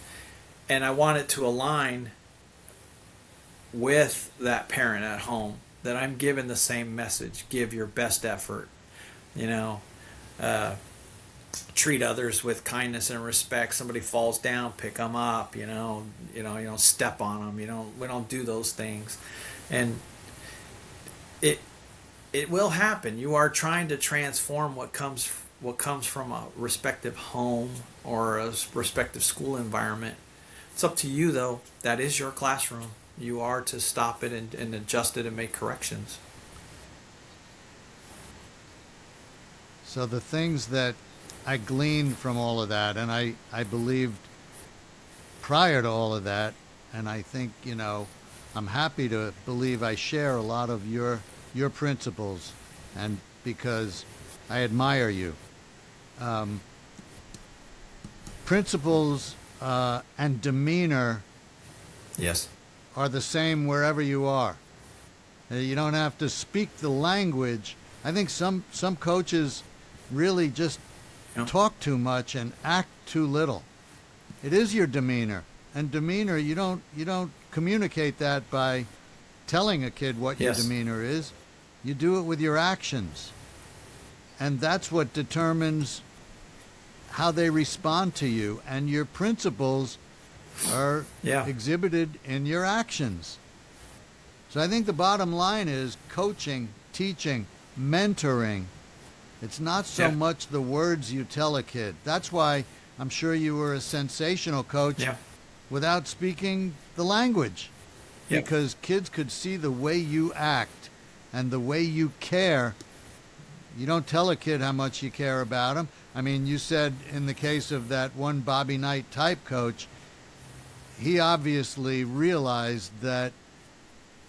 [SPEAKER 2] I want it to align with that parent at home, that I'm giving the same message: give your best effort, you know, treat others with kindness and respect. Somebody falls down, pick them up, you don't step on them, we don't do those things. And it will happen. You are trying to transform what comes from a respective home or a respective school environment. It's up to you, though. That is your classroom. You are to stop it and adjust it and make corrections.
[SPEAKER 1] So the things that I gleaned from all of that, and I believed prior to all of that, and I think, I'm happy to believe I share a lot of your principles, and because I admire you. Principles and demeanor
[SPEAKER 2] Yes.
[SPEAKER 1] are the same wherever you are. You don't have to speak the language. I think some coaches really just talk too much and act too little. It is your demeanor, and demeanor, you don't communicate that by telling a kid what your demeanor is. You do it with your actions, and that's what determines how they respond to you. And your principles are exhibited in your actions. So I think the bottom line is coaching, teaching, mentoring. It's not so much the words you tell a kid. That's why I'm sure you were a sensational coach without speaking the language. Because kids could see the way you act and the way you care. You don't tell a kid how much you care about him. I mean, you said in the case of that one Bobby Knight type coach, he obviously realized that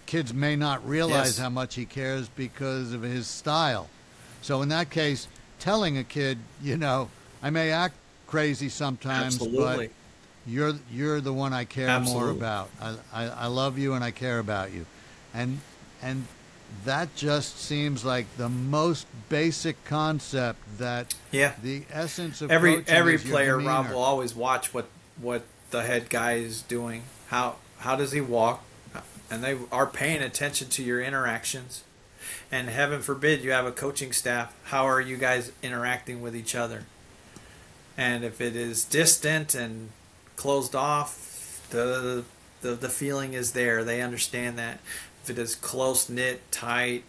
[SPEAKER 1] kids may not realize how much he cares because of his style. So in that case, telling a kid, I may act crazy sometimes, but you're the one I care more about. I love you and I care about you. And that just seems like the most basic concept, that the essence of
[SPEAKER 2] every
[SPEAKER 1] coaching is
[SPEAKER 2] player,
[SPEAKER 1] your demeanor.
[SPEAKER 2] Rob, will always watch what the head guy is doing. How does he walk? And they are paying attention to your interactions. And heaven forbid you have a coaching staff. How are you guys interacting with each other? And if it is distant and closed off, the feeling is there. They understand that. If it is close knit, tight,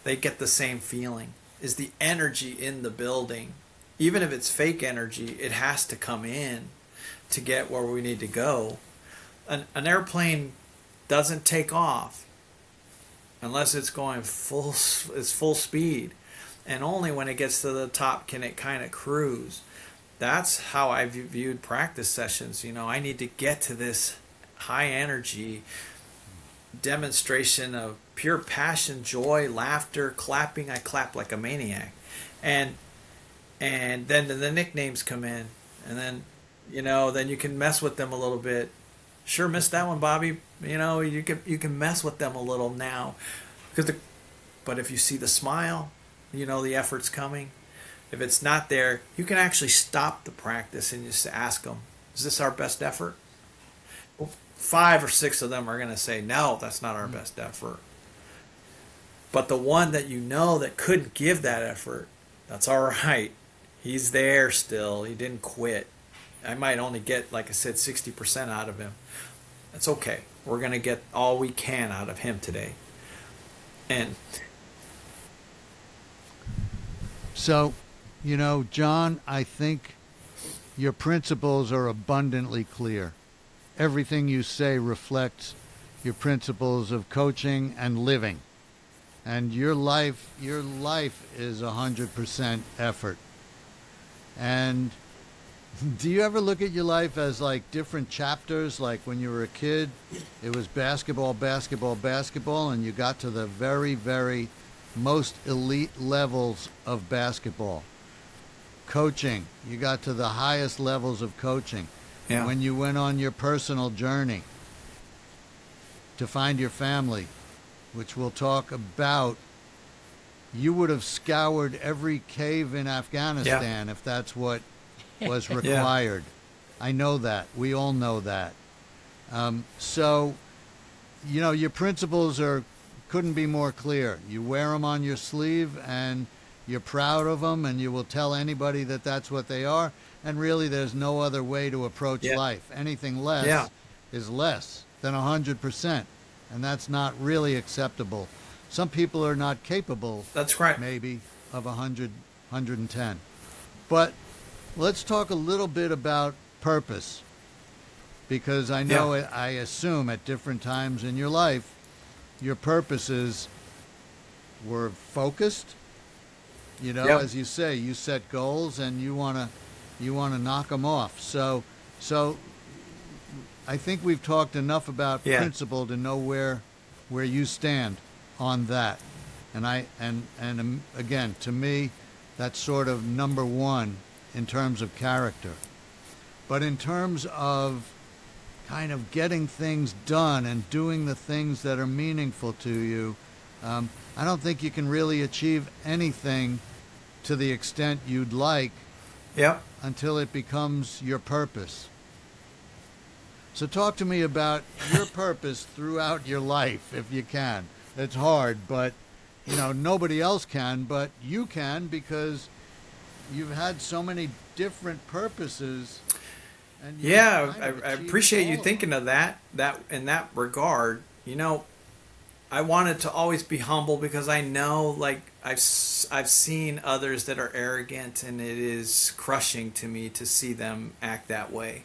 [SPEAKER 2] they get the same feeling. Is the energy in the building? Even if it's fake energy, it has to come in to get where we need to go. An airplane doesn't take off unless it's going full speed, and only when it gets to the top can it kind of cruise. That's how I viewed practice sessions. I need to get to this high energy demonstration of pure passion, joy, laughter, clapping. I clap like a maniac, and then the nicknames come in, and then then you can mess with them a little bit. Sure, missed that one, Bobby. You can mess with them a little now, but if you see the smile, the effort's coming. If it's not there, you can actually stop the practice and just ask them, "Is this our best effort?" Well, 5 or 6 of them are going to say, "No, that's not our best effort." But the one that that couldn't give that effort, that's all right. He's there still. He didn't quit. I might only get, like I said, 60% out of him. That's okay. We're going to get all we can out of him today. And
[SPEAKER 1] so, John, I think your principles are abundantly clear. Everything you say reflects your principles of coaching and living. and your life is 100% effort. And do you ever look at your life as like different chapters? Like when you were a kid, it was basketball, basketball, basketball, and you got to the very, very most elite levels of basketball. Coaching, you got to the highest levels of coaching.
[SPEAKER 2] Yeah.
[SPEAKER 1] When you went on your personal journey to find your family, which we'll talk about, you would have scoured every cave in Afghanistan if that's what was required. I know that. We all know that. So, your principles couldn't be more clear. You wear them on your sleeve, and you're proud of them, and you will tell anybody that that's what they are. And really, there's no other way to approach life. Anything less is less than 100%, and that's not really acceptable. Some people are not capable.
[SPEAKER 2] That's right.
[SPEAKER 1] Maybe of 100, 110. But let's talk a little bit about purpose, because I know I assume at different times in your life, your purposes were focused. As you say, you set goals and you want to knock them off. So I think we've talked enough about principle to know where you stand on that. And again, to me, that's sort of number one in terms of character. But in terms of kind of getting things done and doing the things that are meaningful to you, I don't think you can really achieve anything to the extent you'd like until it becomes your purpose. So talk to me about your purpose throughout your life, if you can. It's hard, but nobody else can, but you can, because you've had so many different purposes. And
[SPEAKER 2] I appreciate you thinking of that in that regard. I wanted to always be humble, because I know, like, I've seen others that are arrogant, and it is crushing to me to see them act that way.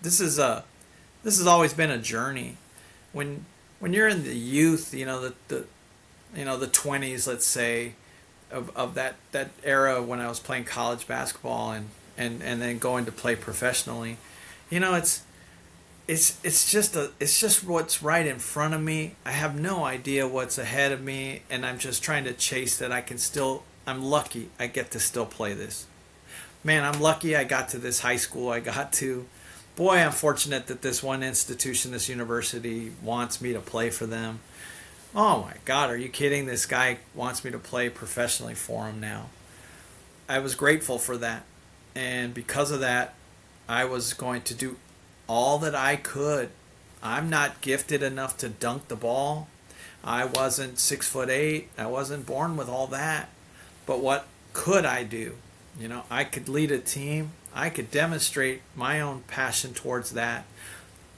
[SPEAKER 2] This has always been a journey. When you're in the youth, the 20s, let's say, of that era when I was playing college basketball and then going to play professionally, it's just what's right in front of me. I have no idea what's ahead of me, and I'm just trying to chase that. I'm lucky I get to still play this. Man, I'm lucky I got to this high school. Boy, I'm fortunate that this one institution, this university, wants me to play for them. Oh my God, are you kidding? This guy wants me to play professionally for him now. I was grateful for that. And because of that, I was going to do all that I could. I'm not gifted enough to dunk the ball. I wasn't 6'8". I wasn't born with all that. But what could I do? I could lead a team. I could demonstrate my own passion towards that.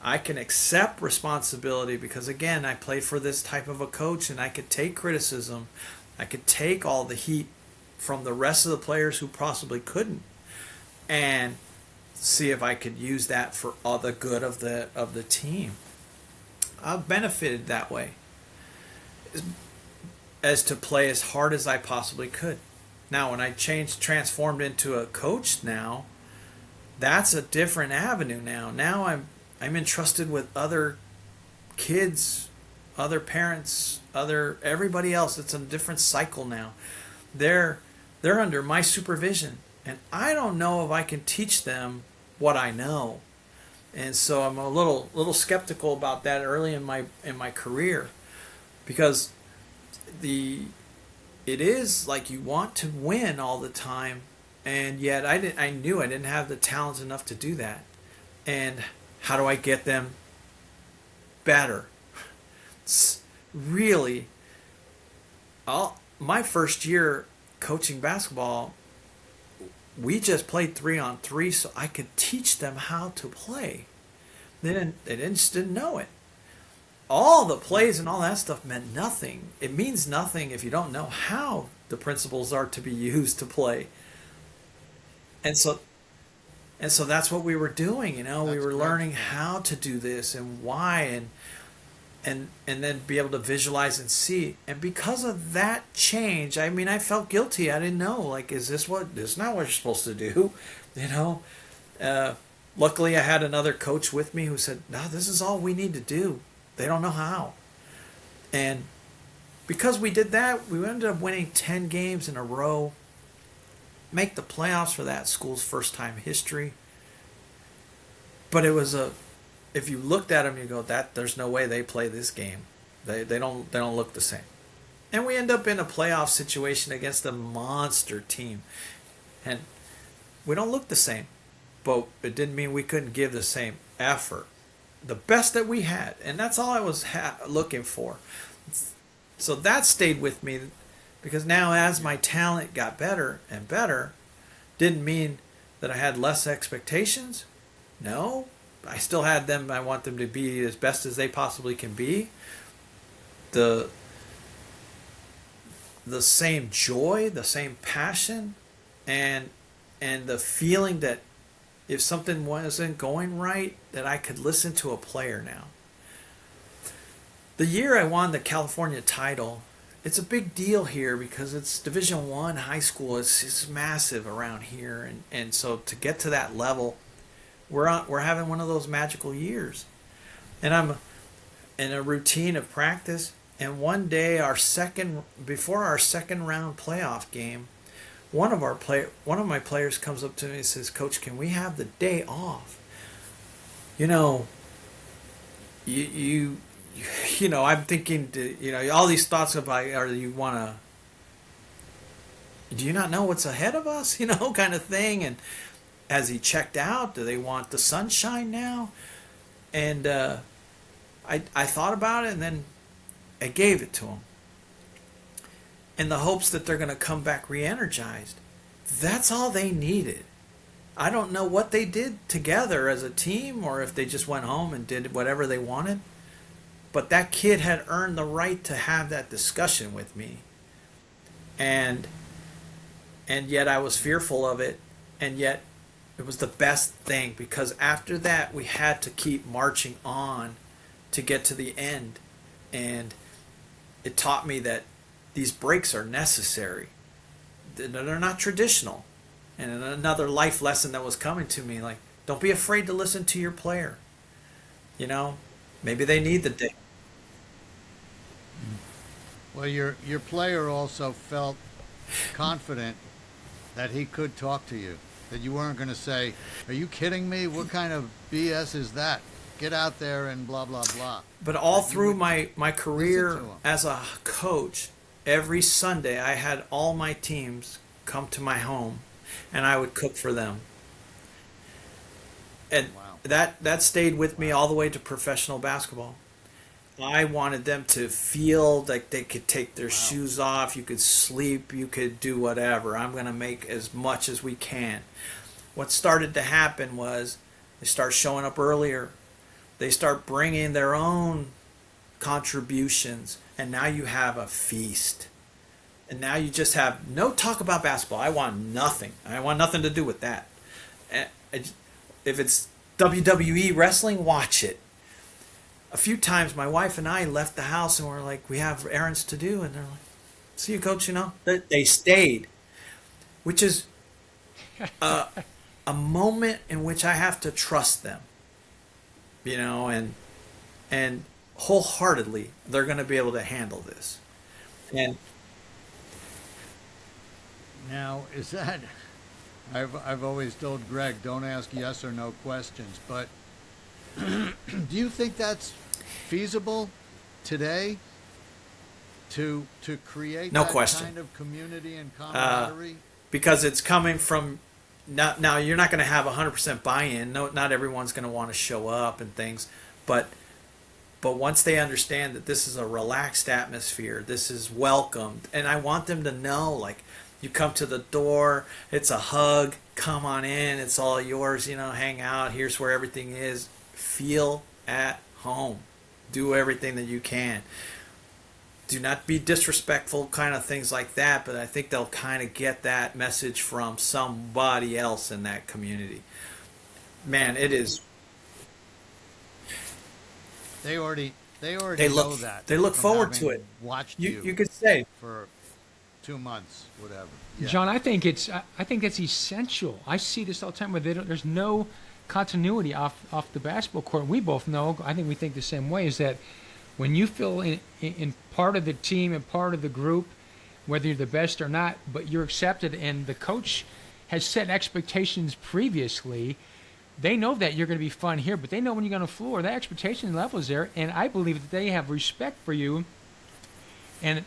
[SPEAKER 2] I can accept responsibility, because, again, I played for this type of a coach, and I could take criticism. I could take all the heat from the rest of the players who possibly couldn't, and see if I could use that for all the good of the team. I've benefited that way, as to play as hard as I possibly could. Now, when I transformed into a coach now, that's a different avenue now. Now I'm entrusted with other kids, other parents, everybody else. It's a different cycle now. They're under my supervision, and I don't know if I can teach them what I know. And so I'm a little skeptical about that early in my career, because it is like you want to win all the time, and yet I knew I didn't have the talent enough to do that. And how do I get them better? It's really, my first year coaching basketball, we just played 3-on-3, so I could teach them how to play. They just didn't know it. All the plays and all that stuff meant nothing. It means nothing if you don't know how the principles are to be used to play. And so that's what we were doing. We were learning how to do this and why. and then be able to visualize and see. And because of that change, I mean, I felt guilty. I didn't know, like, is this not what you're supposed to do? You know, luckily I had another coach with me who said, no, this is all we need to do. They don't know how. And because we did that, we ended up winning 10 games in a row, make the playoffs for that school's first time history. But it was if you looked at them, you go, that there's no way they play this game. They don't look the same. And we end up in a playoff situation against a monster team, and we don't look the same. But it didn't mean we couldn't give the same effort, the best that we had, and that's all I was looking for. So that stayed with me, because now as my talent got better and better, didn't mean that I had less expectations. No, I still had them. I want them to be as best as they possibly can be. The same joy, the same passion, and the feeling that if something wasn't going right, that I could listen to a player now. The year I won the California title, it's a big deal here because it's Division I high school. It's massive around here, and so to get to that level, we're having one of those magical years. And I'm in a routine of practice, and one day before our second round playoff game, one of my players comes up to me and says, "Coach, can we have the day off?" You know, I'm thinking, all these thoughts about, do you not know what's ahead of us? Kind of thing. And as he checked out, do they want the sunshine now? And I thought about it, and then I gave it to him, in the hopes that they're going to come back re-energized. That's all they needed. I don't know what they did together as a team, or if they just went home and did whatever they wanted. But that kid had earned the right to have that discussion with me. And yet I was fearful of it. And yet it was the best thing, because after that we had to keep marching on to get to the end. And it taught me that these breaks are necessary. They're not traditional. And another life lesson that was coming to me, like, don't be afraid to listen to your player. Maybe they need the day.
[SPEAKER 1] Well, your player also felt confident that he could talk to you, that you weren't going to say, "Are you kidding me? What kind of BS is that? Get out there and blah, blah, blah."
[SPEAKER 2] But all through my career as a coach, every Sunday I had all my teams come to my home, and I would cook for them. And
[SPEAKER 1] Wow.
[SPEAKER 2] that stayed with me all the way to professional basketball. I wanted them to feel like they could take their shoes off, you could sleep, you could do whatever. I'm going to make as much as we can. What started to happen was they start showing up earlier. They start bringing their own contributions, and now you have a feast. And now you just have no talk about basketball. I want nothing. I want nothing to do with that. If it's WWE wrestling, watch it. A few times my wife and I left the house and we're like, we have errands to do, and they're like, "See you, Coach." They stayed, which is a moment in which I have to trust them, and wholeheartedly they're going to be able to handle this. And
[SPEAKER 1] Now, is that? I've always told Greg, don't ask yes or no questions, but do you think that's feasible today to create
[SPEAKER 2] No
[SPEAKER 1] that
[SPEAKER 2] question.
[SPEAKER 1] kind of community and camaraderie?
[SPEAKER 2] because it's coming from, now you're not going to have 100% buy-in. No, not everyone's going to want to show up and things, but once they understand that this is a relaxed atmosphere, this is welcomed, and I want them to know, like, you come to the door, it's a hug, come on in, it's all yours, hang out, here's where everything is. Feel at home. Do everything that you can. Do not be disrespectful, kind of things like that, but I think they'll kind of get that message from somebody else in that community. Man, it is.
[SPEAKER 1] They already They already
[SPEAKER 2] They
[SPEAKER 1] know
[SPEAKER 2] look
[SPEAKER 1] that.
[SPEAKER 2] they look
[SPEAKER 1] from
[SPEAKER 2] forward to
[SPEAKER 1] having
[SPEAKER 2] it.
[SPEAKER 1] Watched
[SPEAKER 2] You could say,
[SPEAKER 1] for 2 months, whatever. Yeah.
[SPEAKER 3] John, I think it's essential. I see this all the time where there's no continuity off the basketball court. We both know. I think we think the same way. Is that when you feel in part of the team and part of the group, whether you're the best or not, but you're accepted, and the coach has set expectations previously. They know that you're going to be fun here, but they know when you're going to floor. That expectation level is there, and I believe that they have respect for you, and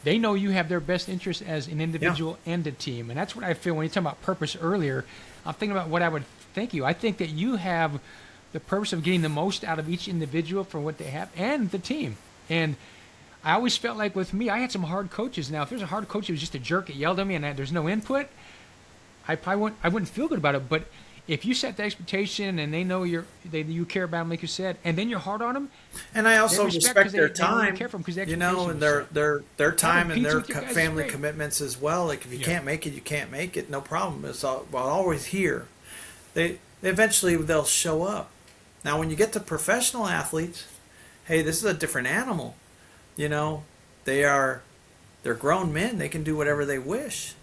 [SPEAKER 3] they know you have their best interest as an individual and a team. And that's what I feel when you talk about purpose earlier. I'm thinking about what I would think you. I think that you have the purpose of getting the most out of each individual for what they have and the team. And I always felt like with me, I had some hard coaches. Now, if there's a hard coach who was just a jerk that yelled at me and there's no input, I wouldn't feel good about it. But if you set the expectation and they know you care about them, like you said, and then you're hard on them,
[SPEAKER 2] and I also respect their
[SPEAKER 3] they know you
[SPEAKER 2] time,
[SPEAKER 3] care for them 'cause the
[SPEAKER 2] you know, and
[SPEAKER 3] expectation
[SPEAKER 2] their time and
[SPEAKER 3] pizza
[SPEAKER 2] their
[SPEAKER 3] with you guys is
[SPEAKER 2] family
[SPEAKER 3] great.
[SPEAKER 2] commitments as well. Like if you can't make it, you can't make it. No problem. It's always here. They eventually they'll show up. Now, when you get to professional athletes, hey, this is a different animal. You know, they're grown men. They can do whatever they wish.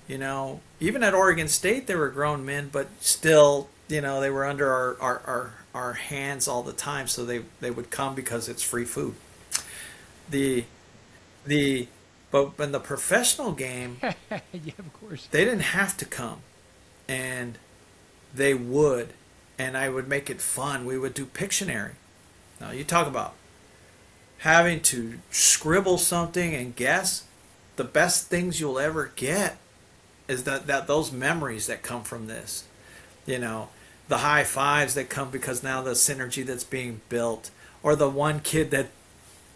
[SPEAKER 2] You know, even at Oregon State, they were grown men, but still, you know, they were under our hands all the time. So they would come because it's free food. But in the professional game,
[SPEAKER 3] yeah, of course.
[SPEAKER 2] they didn't have to come, and they would, and I would make it fun. We would do Pictionary. Now you talk about having to scribble something and guess. The best things you'll ever get is that those memories that come from this, you know, the high fives that come because now the synergy that's being built, or the one kid that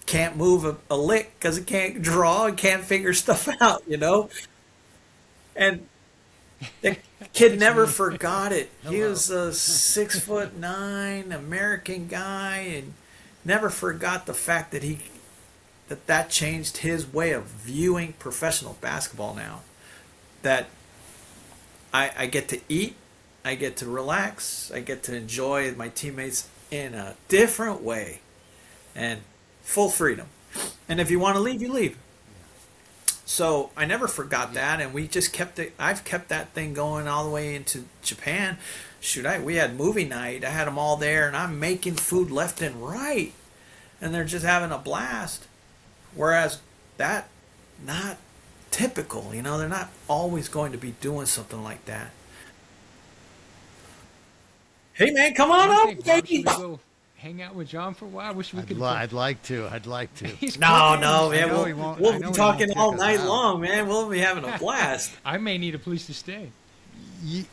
[SPEAKER 2] can't move a lick because he can't draw and can't figure stuff out, you know, and the kid never forgot it. He was a 6'9" American guy and never forgot the fact that that changed his way of viewing professional basketball now. That I get to eat, I get to relax, I get to enjoy my teammates in a different way, and full freedom. And if you want to leave, you leave. So I never forgot that, and we just kept it. I've kept that thing going all the way into Japan. Shoot, we had movie night. I had them all there, and I'm making food left and right, and they're just having a blast. Whereas that, not typical, you know, they're not always going to be doing something like that. Hey man, come on
[SPEAKER 3] What do you
[SPEAKER 2] up,
[SPEAKER 3] think, Bob?
[SPEAKER 2] baby.
[SPEAKER 3] Should we go hang out with John for a while? I wish we could.
[SPEAKER 1] I'd like to. I'd like to.
[SPEAKER 3] He's
[SPEAKER 2] No,
[SPEAKER 3] cooking.
[SPEAKER 2] no,
[SPEAKER 1] I
[SPEAKER 2] man.
[SPEAKER 1] know he won't- I
[SPEAKER 2] We'll
[SPEAKER 1] know
[SPEAKER 2] be
[SPEAKER 1] he
[SPEAKER 2] talking
[SPEAKER 1] won't
[SPEAKER 2] all
[SPEAKER 1] kick us
[SPEAKER 2] night
[SPEAKER 1] out.
[SPEAKER 2] long, man. We'll be having a blast.
[SPEAKER 3] I may need a place to stay.
[SPEAKER 1] You,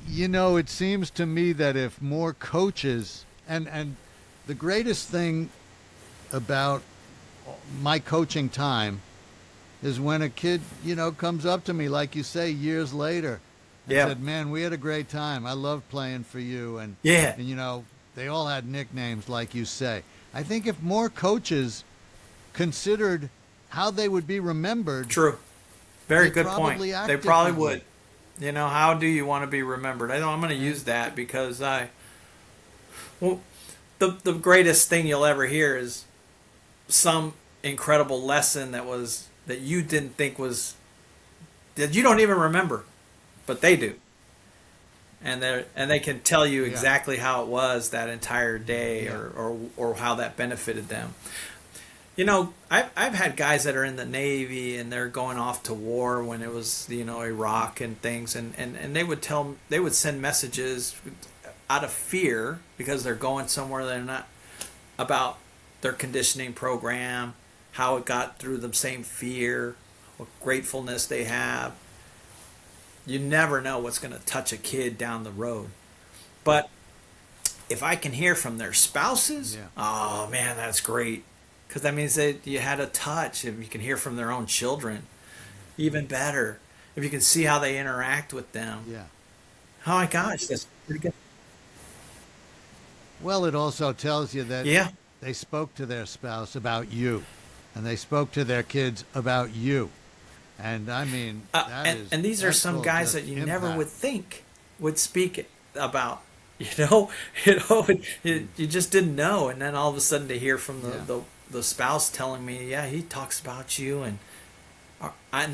[SPEAKER 1] you know, it seems to me that if more coaches, and the greatest thing about my coaching time is when a kid, you know, comes up to me, like you say, years later, and
[SPEAKER 2] Yeah.
[SPEAKER 1] said, "Man, we had a great time. I loved playing for you." And
[SPEAKER 2] Yeah.
[SPEAKER 1] and you know, they all had nicknames, like you say. I think if more coaches considered how they would be remembered,
[SPEAKER 2] True. Very
[SPEAKER 1] They
[SPEAKER 2] good point.
[SPEAKER 1] probably act
[SPEAKER 2] They probably
[SPEAKER 1] differently.
[SPEAKER 2] would. You know, how do you want to be remembered? I know I'm going to use that because well, the greatest thing you'll ever hear is some incredible lesson that you didn't think was, that you don't even remember, but they do. And they can tell you
[SPEAKER 1] Yeah.
[SPEAKER 2] exactly how it was that entire day,
[SPEAKER 1] Yeah.
[SPEAKER 2] or how that benefited them. You know, I've had guys that are in the Navy and they're going off to war when it was, you know, Iraq and things, and they would send messages out of fear because they're going somewhere they're not, about their conditioning program, how it got through the same fear, what gratefulness they have. You never know what's going to touch a kid down the road. But if I can hear from their spouses,
[SPEAKER 1] Yeah.
[SPEAKER 2] oh man, that's great. Because that means that you had a touch. If you can hear from their own children, even better. If you can see how they interact with them.
[SPEAKER 1] yeah.
[SPEAKER 2] Oh my gosh, that's pretty good.
[SPEAKER 1] Well, it also tells you that
[SPEAKER 2] Yeah.
[SPEAKER 1] they spoke to their spouse about you, and they spoke to their kids about you. And I mean,
[SPEAKER 2] And these are
[SPEAKER 1] that's
[SPEAKER 2] some
[SPEAKER 1] full
[SPEAKER 2] guys
[SPEAKER 1] just
[SPEAKER 2] that you never
[SPEAKER 1] impact.
[SPEAKER 2] would think would speak about you know, you just didn't know, and then all of a sudden to hear from
[SPEAKER 1] Yeah.
[SPEAKER 2] the spouse telling me, yeah, he talks about you, and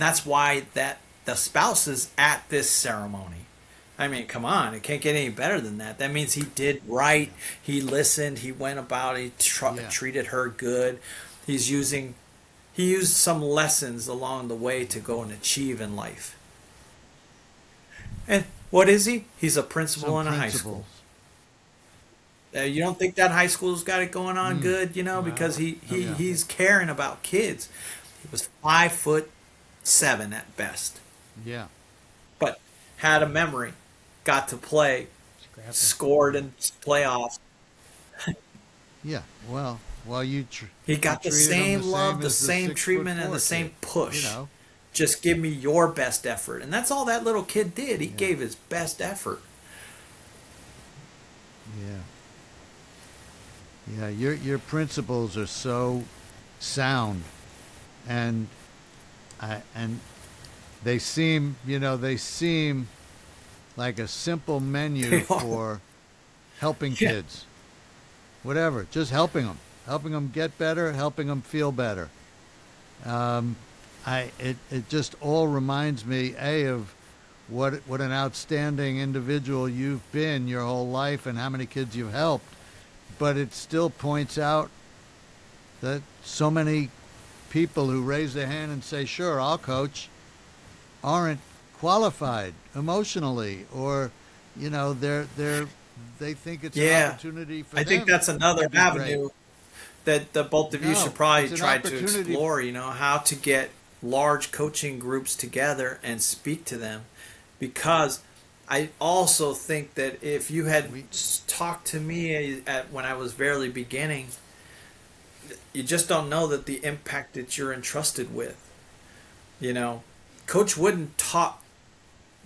[SPEAKER 2] that's why that the spouse is at this ceremony. I mean, come on, it can't get any better than that. That means he did right.
[SPEAKER 1] Yeah.
[SPEAKER 2] He listened. He went about.
[SPEAKER 1] Yeah.
[SPEAKER 2] Treated her good. He's using he used some lessons along the way to go and achieve in life. And what is he? He's a principal
[SPEAKER 1] Some
[SPEAKER 2] in a high
[SPEAKER 1] principles.
[SPEAKER 2] school. You don't think that high school's got it going on
[SPEAKER 1] Mm.
[SPEAKER 2] good, because
[SPEAKER 3] Wow.
[SPEAKER 1] Yeah.
[SPEAKER 2] he's caring about kids. He was 5'7" at best,
[SPEAKER 1] Yeah.
[SPEAKER 2] but had a memory, got to play,
[SPEAKER 3] Scrappy.
[SPEAKER 2] scored in playoffs.
[SPEAKER 1] Yeah. Well,
[SPEAKER 2] He
[SPEAKER 1] you
[SPEAKER 2] got the
[SPEAKER 1] treated him
[SPEAKER 2] same
[SPEAKER 1] the
[SPEAKER 2] love,
[SPEAKER 1] same
[SPEAKER 2] the
[SPEAKER 1] as the
[SPEAKER 2] same
[SPEAKER 1] 6'4"
[SPEAKER 2] treatment, and the
[SPEAKER 1] kid.
[SPEAKER 2] same push.
[SPEAKER 1] You know.
[SPEAKER 2] Just give me your best effort, and that's all that little kid did. He
[SPEAKER 1] Yeah.
[SPEAKER 2] gave his best effort.
[SPEAKER 1] Yeah. Yeah. Your principles are so sound, and and they seem like a simple menu
[SPEAKER 2] They are.
[SPEAKER 1] for helping
[SPEAKER 2] Yeah.
[SPEAKER 1] kids. Whatever, just helping them get better, helping them feel better. Um, it just all reminds me of what an outstanding individual you've been your whole life and how many kids you've helped. But it still points out that so many people who raise their hand and say, "Sure, I'll coach," aren't qualified emotionally, or they think it's an
[SPEAKER 2] Yeah,
[SPEAKER 1] opportunity for
[SPEAKER 2] I think
[SPEAKER 1] them
[SPEAKER 2] that's another
[SPEAKER 1] to be great.
[SPEAKER 2] avenue that the both of you should
[SPEAKER 1] No,
[SPEAKER 2] probably
[SPEAKER 1] it's an
[SPEAKER 2] try to
[SPEAKER 1] opportunity.
[SPEAKER 2] explore. How to get large coaching groups together and speak to them, because I also think that if you had
[SPEAKER 1] We,
[SPEAKER 2] talked to me when I was barely beginning, you just don't know that the impact that you're entrusted with. You know, Coach Wooden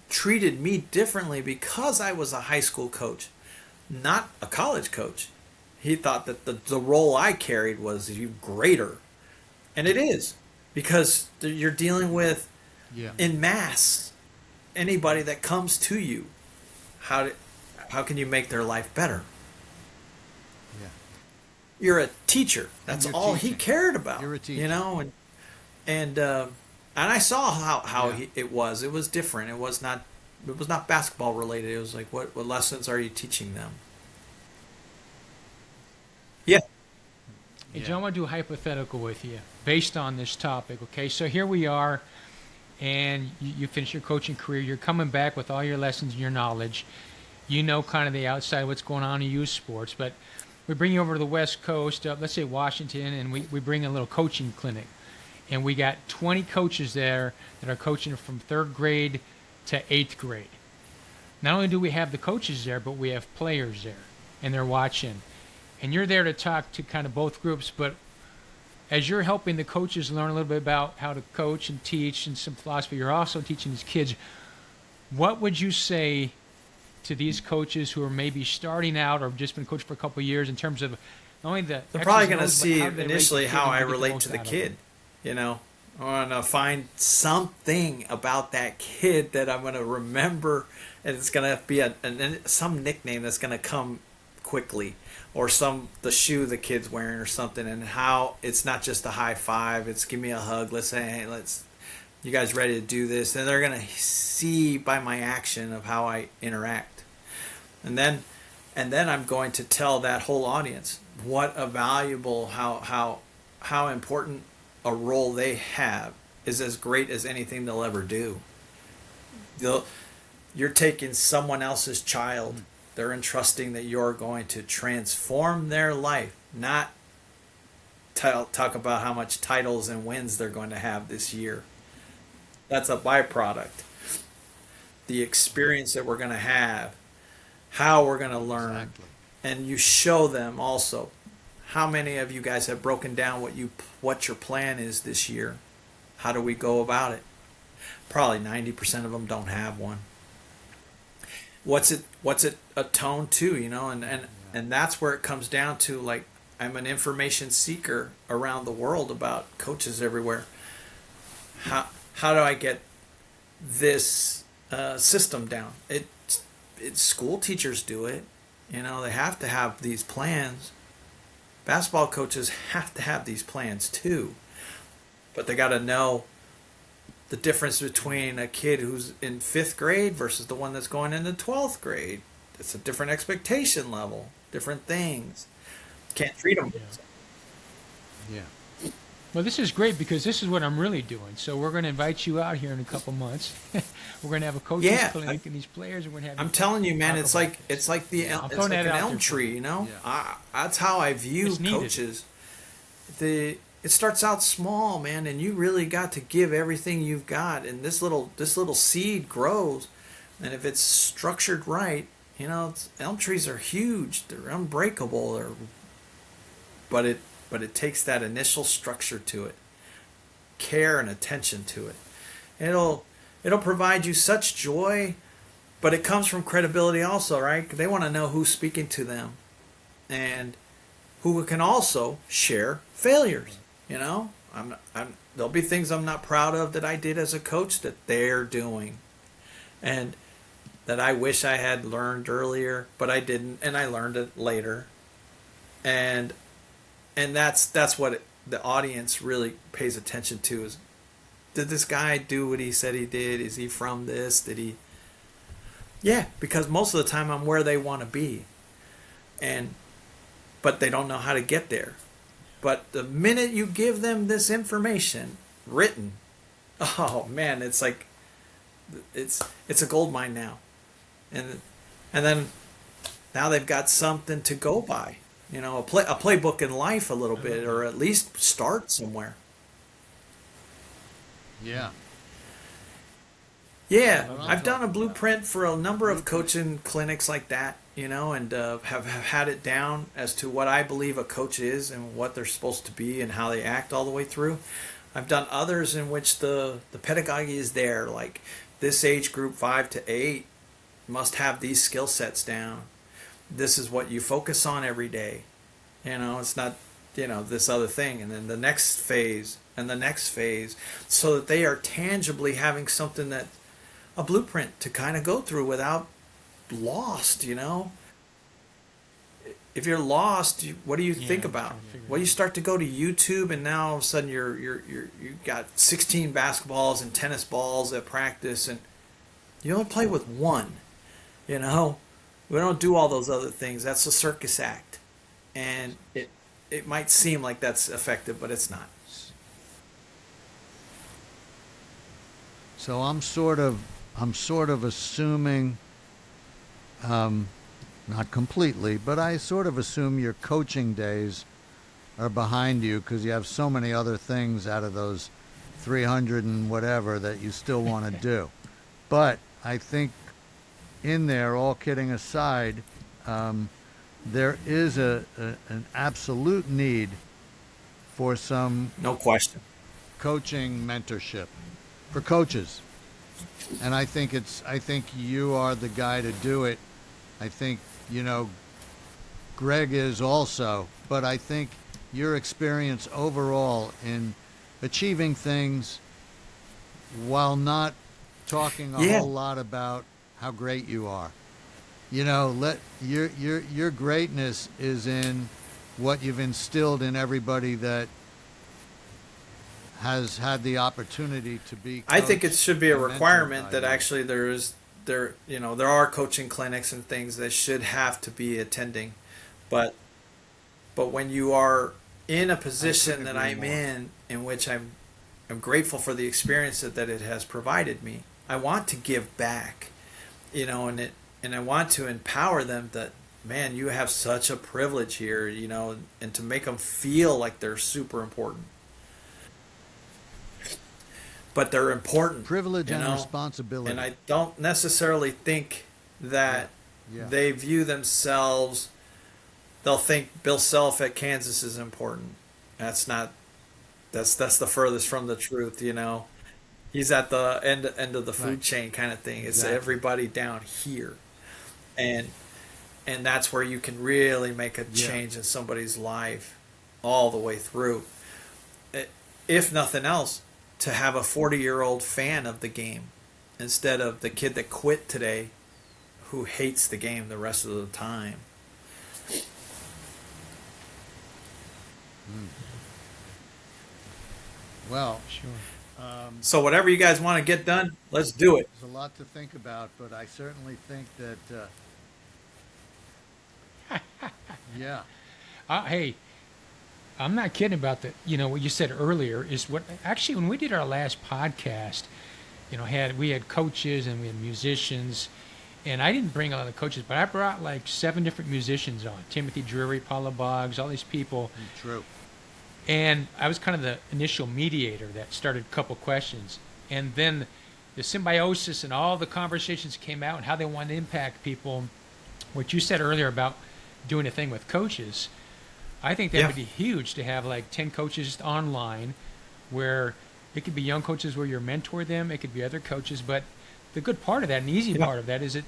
[SPEAKER 2] treated me differently because I was a high school coach, not a college coach. He thought that the role I carried was even greater, and it is, because you're dealing with
[SPEAKER 1] yeah,
[SPEAKER 2] in mass anybody that comes to you. How do, how can you make their life better?
[SPEAKER 1] yeah.
[SPEAKER 2] You're a teacher.
[SPEAKER 1] And
[SPEAKER 2] That's
[SPEAKER 1] you're
[SPEAKER 2] all he
[SPEAKER 1] teaching.
[SPEAKER 2] cared about.
[SPEAKER 1] You're a teacher.
[SPEAKER 2] And I saw how
[SPEAKER 1] Yeah.
[SPEAKER 2] it was. It was different. It was not basketball related. It was like what lessons are you teaching them? Yeah.
[SPEAKER 3] Hey,
[SPEAKER 1] Yeah.
[SPEAKER 3] John, I want to do a hypothetical with you based on this topic. Okay, so here we are, and you finish your coaching career. You're coming back with all your lessons and your knowledge. You know kind of the outside, what's going on in youth sports. But we bring you over to the West Coast, let's say Washington, and we bring a little coaching clinic. And we got 20 coaches there that are coaching from third grade to eighth grade. Not only do we have the coaches there, but we have players there, and they're watching. And you're there to talk to kind of both groups, but as you're helping the coaches learn a little bit about how to coach and teach and some philosophy, you're also teaching these kids. What would you say to these coaches who are maybe starting out or have just been coached for a couple of years in terms of not only the
[SPEAKER 2] They're
[SPEAKER 3] X's
[SPEAKER 2] probably
[SPEAKER 3] and
[SPEAKER 2] going to
[SPEAKER 3] O's, but
[SPEAKER 2] see
[SPEAKER 3] how do they rate the
[SPEAKER 2] initially
[SPEAKER 3] kid
[SPEAKER 2] how
[SPEAKER 3] and
[SPEAKER 2] I
[SPEAKER 3] get the
[SPEAKER 2] relate
[SPEAKER 3] most
[SPEAKER 2] to the
[SPEAKER 3] out of
[SPEAKER 2] kid.
[SPEAKER 3] them?
[SPEAKER 2] I want to find something about that kid that I'm going to remember, and it's going to be some nickname that's going to come quickly, or the shoe the kid's wearing or something, and how it's not just a high five. It's give me a hug. Let's say, hey, you guys ready to do this? And they're going to see by my action of how I interact, and then I'm going to tell that whole audience what a valuable, how important a role they have is as great as anything they'll ever do. You're taking someone else's child. They're entrusting that you're going to transform their life, not talk about how much titles and wins they're going to have this year. That's a byproduct. The experience that we're going to have, how we're going to learn,
[SPEAKER 1] Exactly.
[SPEAKER 2] and you show them also how many of you guys have broken down what your plan is this year. How do we go about it? Probably 90% of them don't have one. What's it atone to, and that's where it comes down to, like, I'm an information seeker around the world about coaches everywhere. How do I get this system down? School teachers do it. They have to have these plans. Basketball coaches have to have these plans too, but they got to know the difference between a kid who's in fifth grade versus the one that's going into 12th grade. It's a different expectation level, different things. Can't treat them.
[SPEAKER 1] Yeah.
[SPEAKER 3] Well, this is great because this is what I'm really doing. So we're going to invite you out here in a couple months. We're going to have a coaching
[SPEAKER 2] Yeah,
[SPEAKER 3] clinic, and these players are going to have.
[SPEAKER 2] I'm telling you, man,
[SPEAKER 3] talk
[SPEAKER 2] it's
[SPEAKER 3] about
[SPEAKER 2] like
[SPEAKER 3] this.
[SPEAKER 2] it's like the
[SPEAKER 3] I'm
[SPEAKER 2] it's
[SPEAKER 3] throwing
[SPEAKER 2] like
[SPEAKER 3] that
[SPEAKER 2] an
[SPEAKER 3] out
[SPEAKER 2] elm
[SPEAKER 3] there for
[SPEAKER 2] tree,
[SPEAKER 3] you.
[SPEAKER 2] you know.
[SPEAKER 1] Yeah.
[SPEAKER 2] That's how I view
[SPEAKER 3] It's needed.
[SPEAKER 2] coaches. It starts out small, man, and you really got to give everything you've got, and this little seed grows, and if it's structured right, elm trees are huge, they're unbreakable, but it takes that initial structure to it, care and attention to it. It'll provide you such joy, but it comes from credibility also, right? They want to know who's speaking to them, and who can also share failures. There'll be things I'm not proud of that I did as a coach that they're doing, and that I wish I had learned earlier, but I didn't, and I learned it later, and that's what the audience really pays attention to is, did this guy do what he said he did? Is he from this? Did he? Yeah, because most of the time I'm where they want to be, but they don't know how to get there. But the minute you give them this information written, oh man, it's like it's a gold mine now, and then now they've got something to go by, a playbook in life a little bit, or at least start somewhere.
[SPEAKER 1] Yeah.
[SPEAKER 2] Yeah,
[SPEAKER 1] What I'm
[SPEAKER 2] I've done a
[SPEAKER 1] talking about.
[SPEAKER 2] blueprint for a number of coaching clinics like that, and have had it down as to what I believe a coach is and what they're supposed to be and how they act all the way through. I've done others in which the pedagogy is there, like this age group 5 to 8 must have these skill sets down. This is what you focus on every day. It's not, this other thing, and then the next phase and the next phase, so that they are tangibly having something that a blueprint to kind of go through without lost. If you're lost, what do you think
[SPEAKER 3] I'm
[SPEAKER 2] about?
[SPEAKER 3] trying to figure it
[SPEAKER 2] Well, you
[SPEAKER 3] out.
[SPEAKER 2] start to go to YouTube, and now all of a sudden you got 16 basketballs and tennis balls at practice, and you only play with one. We don't do all those other things. That's a circus act, and it might seem like that's effective, but it's not.
[SPEAKER 1] So I'm sort of assuming, not completely, but I sort of assume your coaching days are behind you because you have so many other things out of those 300 and whatever that you still want to do. But I think in there, all kidding aside, there is an absolute need for some
[SPEAKER 2] No question.
[SPEAKER 1] coaching mentorship for coaches. And I think you are the guy to do it. I think, Greg is also, but I think your experience overall in achieving things while not talking a
[SPEAKER 2] Yeah.
[SPEAKER 1] whole lot about how great you are. Let your greatness is in what you've instilled in everybody that has had the opportunity to be
[SPEAKER 2] I think it
[SPEAKER 1] coached
[SPEAKER 2] should be a
[SPEAKER 1] and mentored
[SPEAKER 2] requirement
[SPEAKER 1] by
[SPEAKER 2] that
[SPEAKER 1] you.
[SPEAKER 2] actually there are coaching clinics and things that should have to be attending, but when you are in a position that
[SPEAKER 1] agree
[SPEAKER 2] I'm
[SPEAKER 1] more.
[SPEAKER 2] in which I'm grateful for the experience that it has provided me, I want to give back, and I want to empower them that, man, you have such a privilege here, and to make them feel like they're super important. But they're important.
[SPEAKER 1] Privilege
[SPEAKER 2] you
[SPEAKER 1] and
[SPEAKER 2] know?
[SPEAKER 1] responsibility.
[SPEAKER 2] And I don't necessarily think that
[SPEAKER 1] Yeah.
[SPEAKER 2] they view themselves. They'll think Bill Self at Kansas is important. That's not. That's the furthest from the truth. He's at the end of the food
[SPEAKER 1] Right.
[SPEAKER 2] chain kind of thing. It's
[SPEAKER 1] Exactly.
[SPEAKER 2] everybody down here, and that's where you can really make a
[SPEAKER 1] Yeah.
[SPEAKER 2] change in somebody's life all the way through. If nothing else, to have a 40-year-old fan of the game instead of the kid that quit today who hates the game the rest of the time.
[SPEAKER 1] Well,
[SPEAKER 3] Sure.
[SPEAKER 2] So whatever you guys want to get done, let's do it.
[SPEAKER 1] there's a lot to think about, but I certainly think that, yeah,
[SPEAKER 3] Hey, I'm not kidding about the, what you said earlier is what actually when we did our last podcast, we had coaches and we had musicians, and I didn't bring a lot of coaches, but I brought like 7 different musicians on: Timothy Drury, Paula Boggs, all these people,
[SPEAKER 1] true.
[SPEAKER 3] and I was kind of the initial mediator that started a couple questions, and then the symbiosis and all the conversations came out and how they want to impact people. What you said earlier about doing a thing with coaches. I think that
[SPEAKER 2] Yeah.
[SPEAKER 3] would be huge to have like 10 coaches just online where it could be young coaches where you mentor them. It could be other coaches. But the good part of that and the easy
[SPEAKER 2] Yeah.
[SPEAKER 3] part of that is that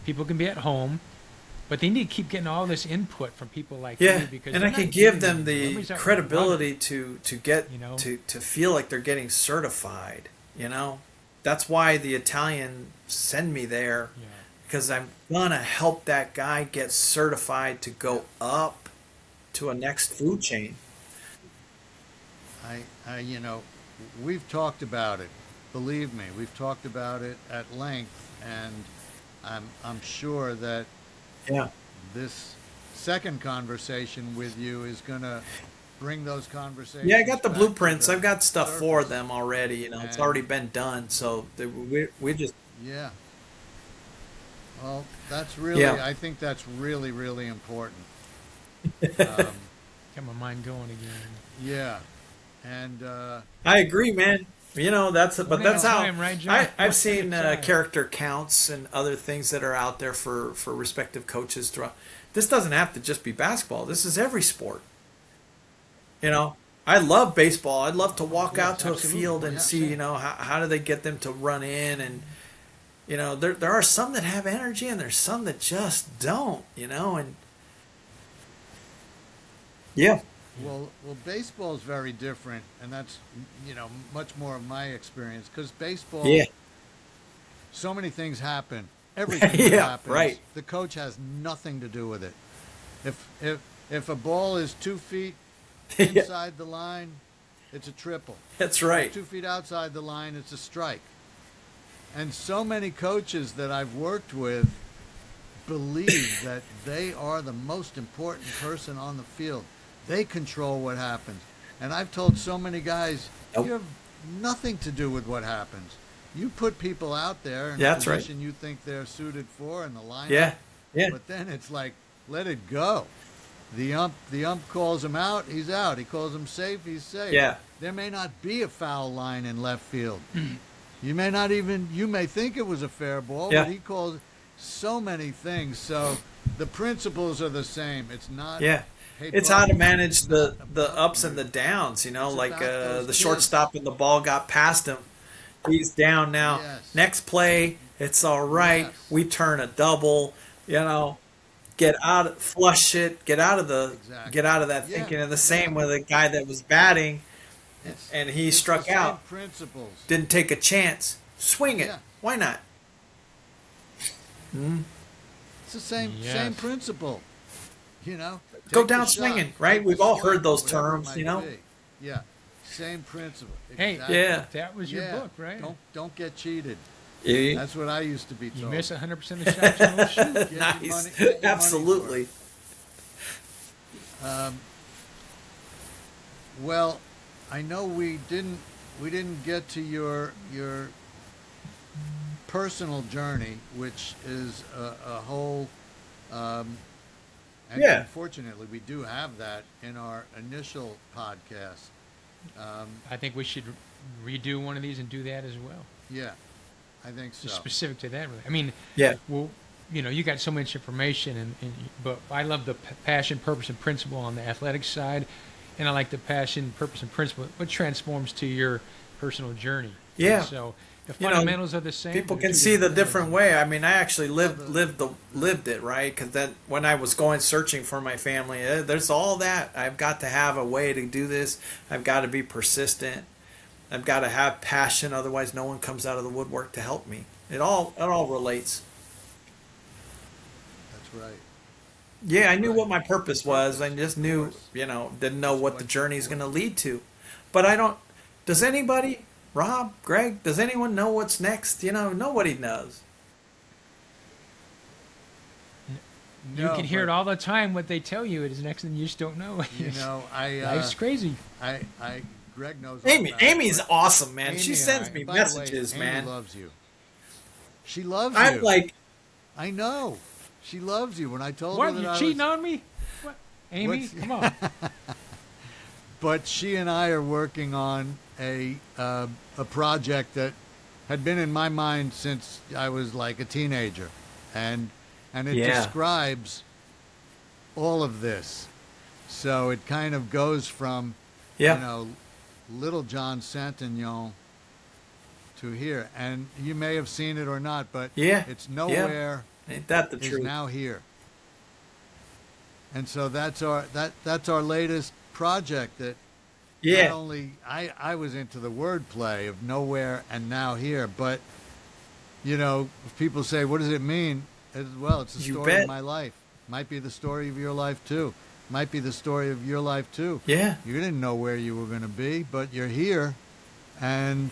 [SPEAKER 3] people can be at home, but they need to keep getting all this input from people like
[SPEAKER 2] Yeah,
[SPEAKER 3] you because
[SPEAKER 2] and
[SPEAKER 3] they're
[SPEAKER 2] I could
[SPEAKER 3] not
[SPEAKER 2] give
[SPEAKER 3] getting
[SPEAKER 2] them
[SPEAKER 3] it.
[SPEAKER 2] the
[SPEAKER 3] Nobody's out
[SPEAKER 2] credibility
[SPEAKER 3] running,
[SPEAKER 2] to get to feel like they're getting certified. That's why the Italian send me there,
[SPEAKER 3] Yeah.
[SPEAKER 2] because I'm gonna help that guy get certified to go up to a next food chain.
[SPEAKER 1] We've talked about it. Believe me, we've talked about it at length, and I'm sure that
[SPEAKER 2] Yeah,
[SPEAKER 1] this second conversation with you is going to bring those conversations.
[SPEAKER 2] yeah. I got the
[SPEAKER 1] back to
[SPEAKER 2] blueprints.
[SPEAKER 1] the
[SPEAKER 2] I've got stuff for
[SPEAKER 1] surface.
[SPEAKER 2] them already. It's
[SPEAKER 1] And
[SPEAKER 2] already been done. So we just
[SPEAKER 1] yeah, well, that's really.
[SPEAKER 2] yeah.
[SPEAKER 1] I think that's really, really important.
[SPEAKER 3] Got my mind going again.
[SPEAKER 1] Yeah, and
[SPEAKER 2] I agree, man. But
[SPEAKER 3] One at
[SPEAKER 2] that's
[SPEAKER 3] a
[SPEAKER 2] how
[SPEAKER 3] time, right, John? One
[SPEAKER 2] I've
[SPEAKER 3] at
[SPEAKER 2] seen
[SPEAKER 3] a time.
[SPEAKER 2] character counts and other things that are out there for respective coaches. This doesn't have to just be basketball. This is every sport. I love baseball. I'd love to walk
[SPEAKER 1] Yes,
[SPEAKER 2] out to
[SPEAKER 1] absolutely.
[SPEAKER 2] a field and
[SPEAKER 1] Yeah,
[SPEAKER 2] see,
[SPEAKER 1] same.
[SPEAKER 2] how do they get them to run in, and there are some that have energy and there's some that just don't, and yeah,
[SPEAKER 1] well, baseball is very different, and that's much more of my experience because baseball.
[SPEAKER 2] yeah,
[SPEAKER 1] So many things happen. Everything that
[SPEAKER 2] yeah,
[SPEAKER 1] happens,
[SPEAKER 2] right,
[SPEAKER 1] the coach has nothing to do with it. If a ball is 2 feet
[SPEAKER 2] yeah,
[SPEAKER 1] inside the line, it's a triple.
[SPEAKER 2] that's right,
[SPEAKER 1] 2 feet outside the line, it's a strike. And so many coaches that I've worked with believe that they are the most important person on the field. They control what happens. And I've told so many guys,
[SPEAKER 2] Nope.
[SPEAKER 1] you have nothing to do with what happens. You put people out there in
[SPEAKER 2] Yeah,
[SPEAKER 1] a
[SPEAKER 2] that's right.
[SPEAKER 1] position you think they're suited for in the lineup.
[SPEAKER 2] yeah, yeah,
[SPEAKER 1] But then it's like, let it go. The ump calls him out, he's out. He calls him safe, he's safe.
[SPEAKER 2] yeah,
[SPEAKER 1] There may not be a foul line in left field. You may think it was a fair ball,
[SPEAKER 2] Yeah.
[SPEAKER 1] but he calls so many things. So the principles are the same. It's not.
[SPEAKER 2] yeah.
[SPEAKER 1] Hey,
[SPEAKER 2] It's
[SPEAKER 1] Bud,
[SPEAKER 2] how to manage
[SPEAKER 1] it's
[SPEAKER 2] the
[SPEAKER 1] not
[SPEAKER 2] the
[SPEAKER 1] about
[SPEAKER 2] ups and
[SPEAKER 1] you.
[SPEAKER 2] the downs. Like
[SPEAKER 1] about those
[SPEAKER 2] the
[SPEAKER 1] kids.
[SPEAKER 2] shortstop and the ball got past him. He's down now.
[SPEAKER 1] Yes.
[SPEAKER 2] Next play, it's all right.
[SPEAKER 1] Yes.
[SPEAKER 2] We turn a double. Get out, flush it. Get out of
[SPEAKER 1] Exactly.
[SPEAKER 2] get out of that
[SPEAKER 1] Yeah.
[SPEAKER 2] thinking. And the same with the guy that was batting
[SPEAKER 1] It's,
[SPEAKER 2] and he
[SPEAKER 1] it's
[SPEAKER 2] struck
[SPEAKER 1] the same
[SPEAKER 2] out.
[SPEAKER 1] Principles.
[SPEAKER 2] Didn't take a chance. Swing it.
[SPEAKER 1] Yeah.
[SPEAKER 2] Why not?
[SPEAKER 1] It's the same
[SPEAKER 3] Yes.
[SPEAKER 1] principle.
[SPEAKER 2] Go
[SPEAKER 1] Take
[SPEAKER 2] down
[SPEAKER 1] the shot,
[SPEAKER 2] swinging, right?
[SPEAKER 1] take
[SPEAKER 2] We've
[SPEAKER 1] the
[SPEAKER 2] all
[SPEAKER 1] swing,
[SPEAKER 2] heard those
[SPEAKER 1] whatever it
[SPEAKER 2] terms,
[SPEAKER 1] might be. Yeah, same principle.
[SPEAKER 3] Hey,
[SPEAKER 1] Exactly.
[SPEAKER 2] Yeah.
[SPEAKER 3] that was your
[SPEAKER 1] Yeah.
[SPEAKER 3] book, right?
[SPEAKER 1] Don't get cheated.
[SPEAKER 2] Yeah.
[SPEAKER 1] That's what I used to be told.
[SPEAKER 3] You miss 100% of the shots you don't shoot.
[SPEAKER 1] Get your
[SPEAKER 2] Nice.
[SPEAKER 1] money- get your money for
[SPEAKER 2] Absolutely.
[SPEAKER 1] Well, I know we didn't get to your personal journey, which is a whole. And
[SPEAKER 2] Yeah.
[SPEAKER 1] unfortunately, we do have that in our initial podcast.
[SPEAKER 3] I think we should redo one of these and do that as well.
[SPEAKER 1] Yeah, I think so.
[SPEAKER 3] Just specific to that, really. I mean,
[SPEAKER 2] Yeah.
[SPEAKER 3] well, you got so much information, but I love the passion, purpose, and principle on the athletic side, and I like the passion, purpose, and principle. What transforms to your personal journey?
[SPEAKER 2] Yeah.
[SPEAKER 3] And so the
[SPEAKER 2] You know,
[SPEAKER 3] fundamentals are the same.
[SPEAKER 2] People
[SPEAKER 3] but
[SPEAKER 2] can
[SPEAKER 3] two
[SPEAKER 2] see the
[SPEAKER 3] things.
[SPEAKER 2] different way. I mean, I actually lived it, right? Because then when I was going searching for my family, there's all that. I've got to have a way to do this. I've got to be persistent. I've got to have passion. Otherwise, no one comes out of the woodwork to help me. It all relates.
[SPEAKER 1] That's right.
[SPEAKER 2] Yeah, I knew
[SPEAKER 1] Right.
[SPEAKER 2] what my purpose was. I just
[SPEAKER 1] Of
[SPEAKER 2] knew,
[SPEAKER 1] course.
[SPEAKER 2] didn't know what the
[SPEAKER 1] What
[SPEAKER 2] journey's going
[SPEAKER 1] what
[SPEAKER 2] to lead to. But I don't. Does anybody, Rob, Greg, does anyone know what's next? Nobody knows.
[SPEAKER 3] You can
[SPEAKER 1] no,
[SPEAKER 3] hear it
[SPEAKER 1] but
[SPEAKER 3] all the time. What they tell you is next, and you just don't know. Life's crazy.
[SPEAKER 1] I Greg knows all
[SPEAKER 2] Amy,
[SPEAKER 1] about it,
[SPEAKER 2] Amy's
[SPEAKER 1] but
[SPEAKER 2] awesome, man. She
[SPEAKER 1] Amy and
[SPEAKER 2] sends
[SPEAKER 1] I,
[SPEAKER 2] me
[SPEAKER 1] by the way,
[SPEAKER 2] messages,
[SPEAKER 1] Amy
[SPEAKER 2] man.
[SPEAKER 1] loves you. She loves
[SPEAKER 2] I'm
[SPEAKER 1] you.
[SPEAKER 2] like,
[SPEAKER 1] I know. She loves you. When I told her
[SPEAKER 3] What?
[SPEAKER 1] that
[SPEAKER 3] You
[SPEAKER 1] I
[SPEAKER 3] cheating
[SPEAKER 1] was,
[SPEAKER 3] on me? What? Amy,
[SPEAKER 1] what's,
[SPEAKER 3] come on.
[SPEAKER 1] but she and I are working on a project that had been in my mind since I was like a teenager, and it
[SPEAKER 2] yeah,
[SPEAKER 1] describes all of this. So it kind of goes from, you
[SPEAKER 2] yeah,
[SPEAKER 1] know, little John Saintignon to here, and you may have seen it or not, but
[SPEAKER 2] yeah,
[SPEAKER 1] it's
[SPEAKER 2] yeah.
[SPEAKER 1] nowhere
[SPEAKER 2] Ain't that the
[SPEAKER 1] is
[SPEAKER 2] truth?
[SPEAKER 1] now here. And so that's our latest project that not
[SPEAKER 2] Yeah,
[SPEAKER 1] only I was into the wordplay of nowhere and now here, but if people say, what does it mean? Well, it's the
[SPEAKER 2] you
[SPEAKER 1] story of
[SPEAKER 2] bet.
[SPEAKER 1] my life. Might be the story of your life too. Might be the story of your life too.
[SPEAKER 2] Yeah,
[SPEAKER 1] You didn't know where you were going to be, but you're here, and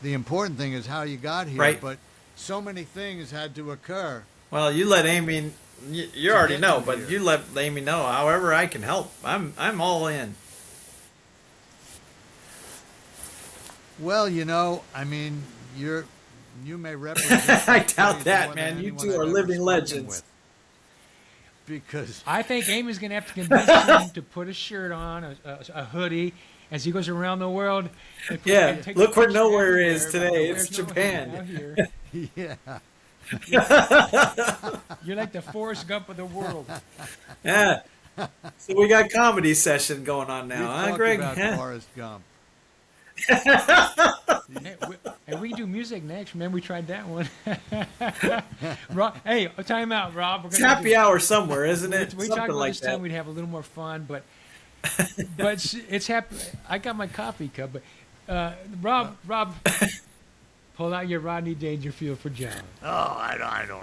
[SPEAKER 1] the important thing is how you got here.
[SPEAKER 2] right.
[SPEAKER 1] But so many things had to occur
[SPEAKER 2] Well, you let Amy. You
[SPEAKER 1] to
[SPEAKER 2] already
[SPEAKER 1] get
[SPEAKER 2] know,
[SPEAKER 1] you
[SPEAKER 2] but
[SPEAKER 1] here.
[SPEAKER 2] you let Amy know. However, I can help. I'm all in.
[SPEAKER 1] Well, I mean, you may represent
[SPEAKER 2] I
[SPEAKER 1] that
[SPEAKER 2] doubt
[SPEAKER 1] phrase
[SPEAKER 2] that,
[SPEAKER 1] more than
[SPEAKER 2] man. You
[SPEAKER 1] anyone
[SPEAKER 2] two
[SPEAKER 1] I've
[SPEAKER 2] are
[SPEAKER 1] ever
[SPEAKER 2] living
[SPEAKER 1] spoken
[SPEAKER 2] legends.
[SPEAKER 1] with, because
[SPEAKER 3] I think Amy's going to have to convince him to put a shirt on, a hoodie, as he goes around the world
[SPEAKER 2] Yeah,
[SPEAKER 3] and takes
[SPEAKER 2] look where
[SPEAKER 3] pictures
[SPEAKER 2] nowhere is
[SPEAKER 3] everywhere about
[SPEAKER 2] today. It's
[SPEAKER 3] nowhere's nowhere
[SPEAKER 2] Japan.
[SPEAKER 3] now here.
[SPEAKER 1] yeah,
[SPEAKER 3] You're, you're like the Forrest Gump of the world.
[SPEAKER 2] Yeah. So we got comedy session going on now,
[SPEAKER 1] we've
[SPEAKER 2] huh,
[SPEAKER 1] talked
[SPEAKER 2] Greg?
[SPEAKER 1] about
[SPEAKER 2] Yeah.
[SPEAKER 1] Forrest Gump.
[SPEAKER 3] Hey, we can do music next. Remember, we tried that one. Hey, time out, Rob. We're
[SPEAKER 2] It's
[SPEAKER 3] gonna
[SPEAKER 2] happy
[SPEAKER 3] do.
[SPEAKER 2] hour somewhere, isn't it?
[SPEAKER 3] We talked
[SPEAKER 2] Something
[SPEAKER 3] about
[SPEAKER 2] like
[SPEAKER 3] this time
[SPEAKER 2] that.
[SPEAKER 3] we'd have a little more fun, but it's happy. I got my coffee cup, but Rob, pull out your Rodney Dangerfield for John.
[SPEAKER 1] Oh, I can't go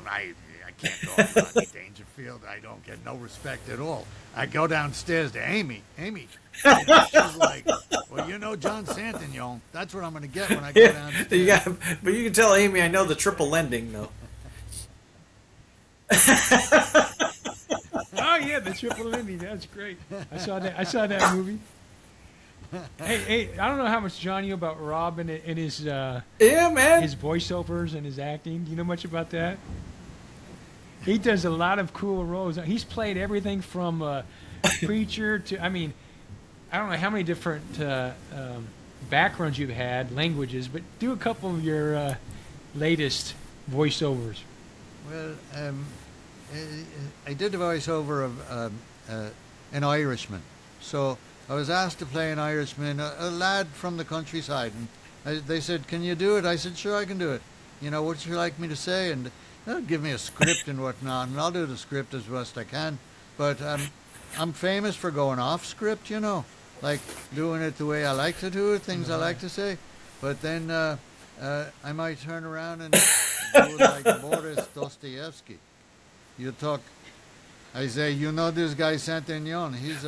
[SPEAKER 1] on Rodney Dangerfield. I don't get no respect at all. I go downstairs to Amy. She's like, well, John Saintignon. That's what I'm going to get when I go
[SPEAKER 2] Yeah, you
[SPEAKER 1] downstairs.
[SPEAKER 2] got, but you can tell Amy I know the triple ending though.
[SPEAKER 3] Oh yeah, the triple Lindy. That's great. I saw that movie. Hey, I don't know how much John knew about Rob and
[SPEAKER 2] Yeah, man.
[SPEAKER 3] his voiceovers and his acting. Do you know much about that? He does a lot of cool roles. He's played everything from preacher to. I mean, I don't know how many different backgrounds you've had, languages, but do a couple of your latest voiceovers.
[SPEAKER 1] Well, I did the voiceover of an Irishman. So I was asked to play an Irishman, a lad from the countryside. And they said, can you do it? I said, sure, I can do it. What would you like me to say? And they'll give me a script and whatnot, and I'll do the script as best I can. But I'm famous for going off script, like doing it the way I like to do it, things I like to say. But then I might turn around and do it like Boris Dostoevsky. You talk. I say, this guy Saintignon. He's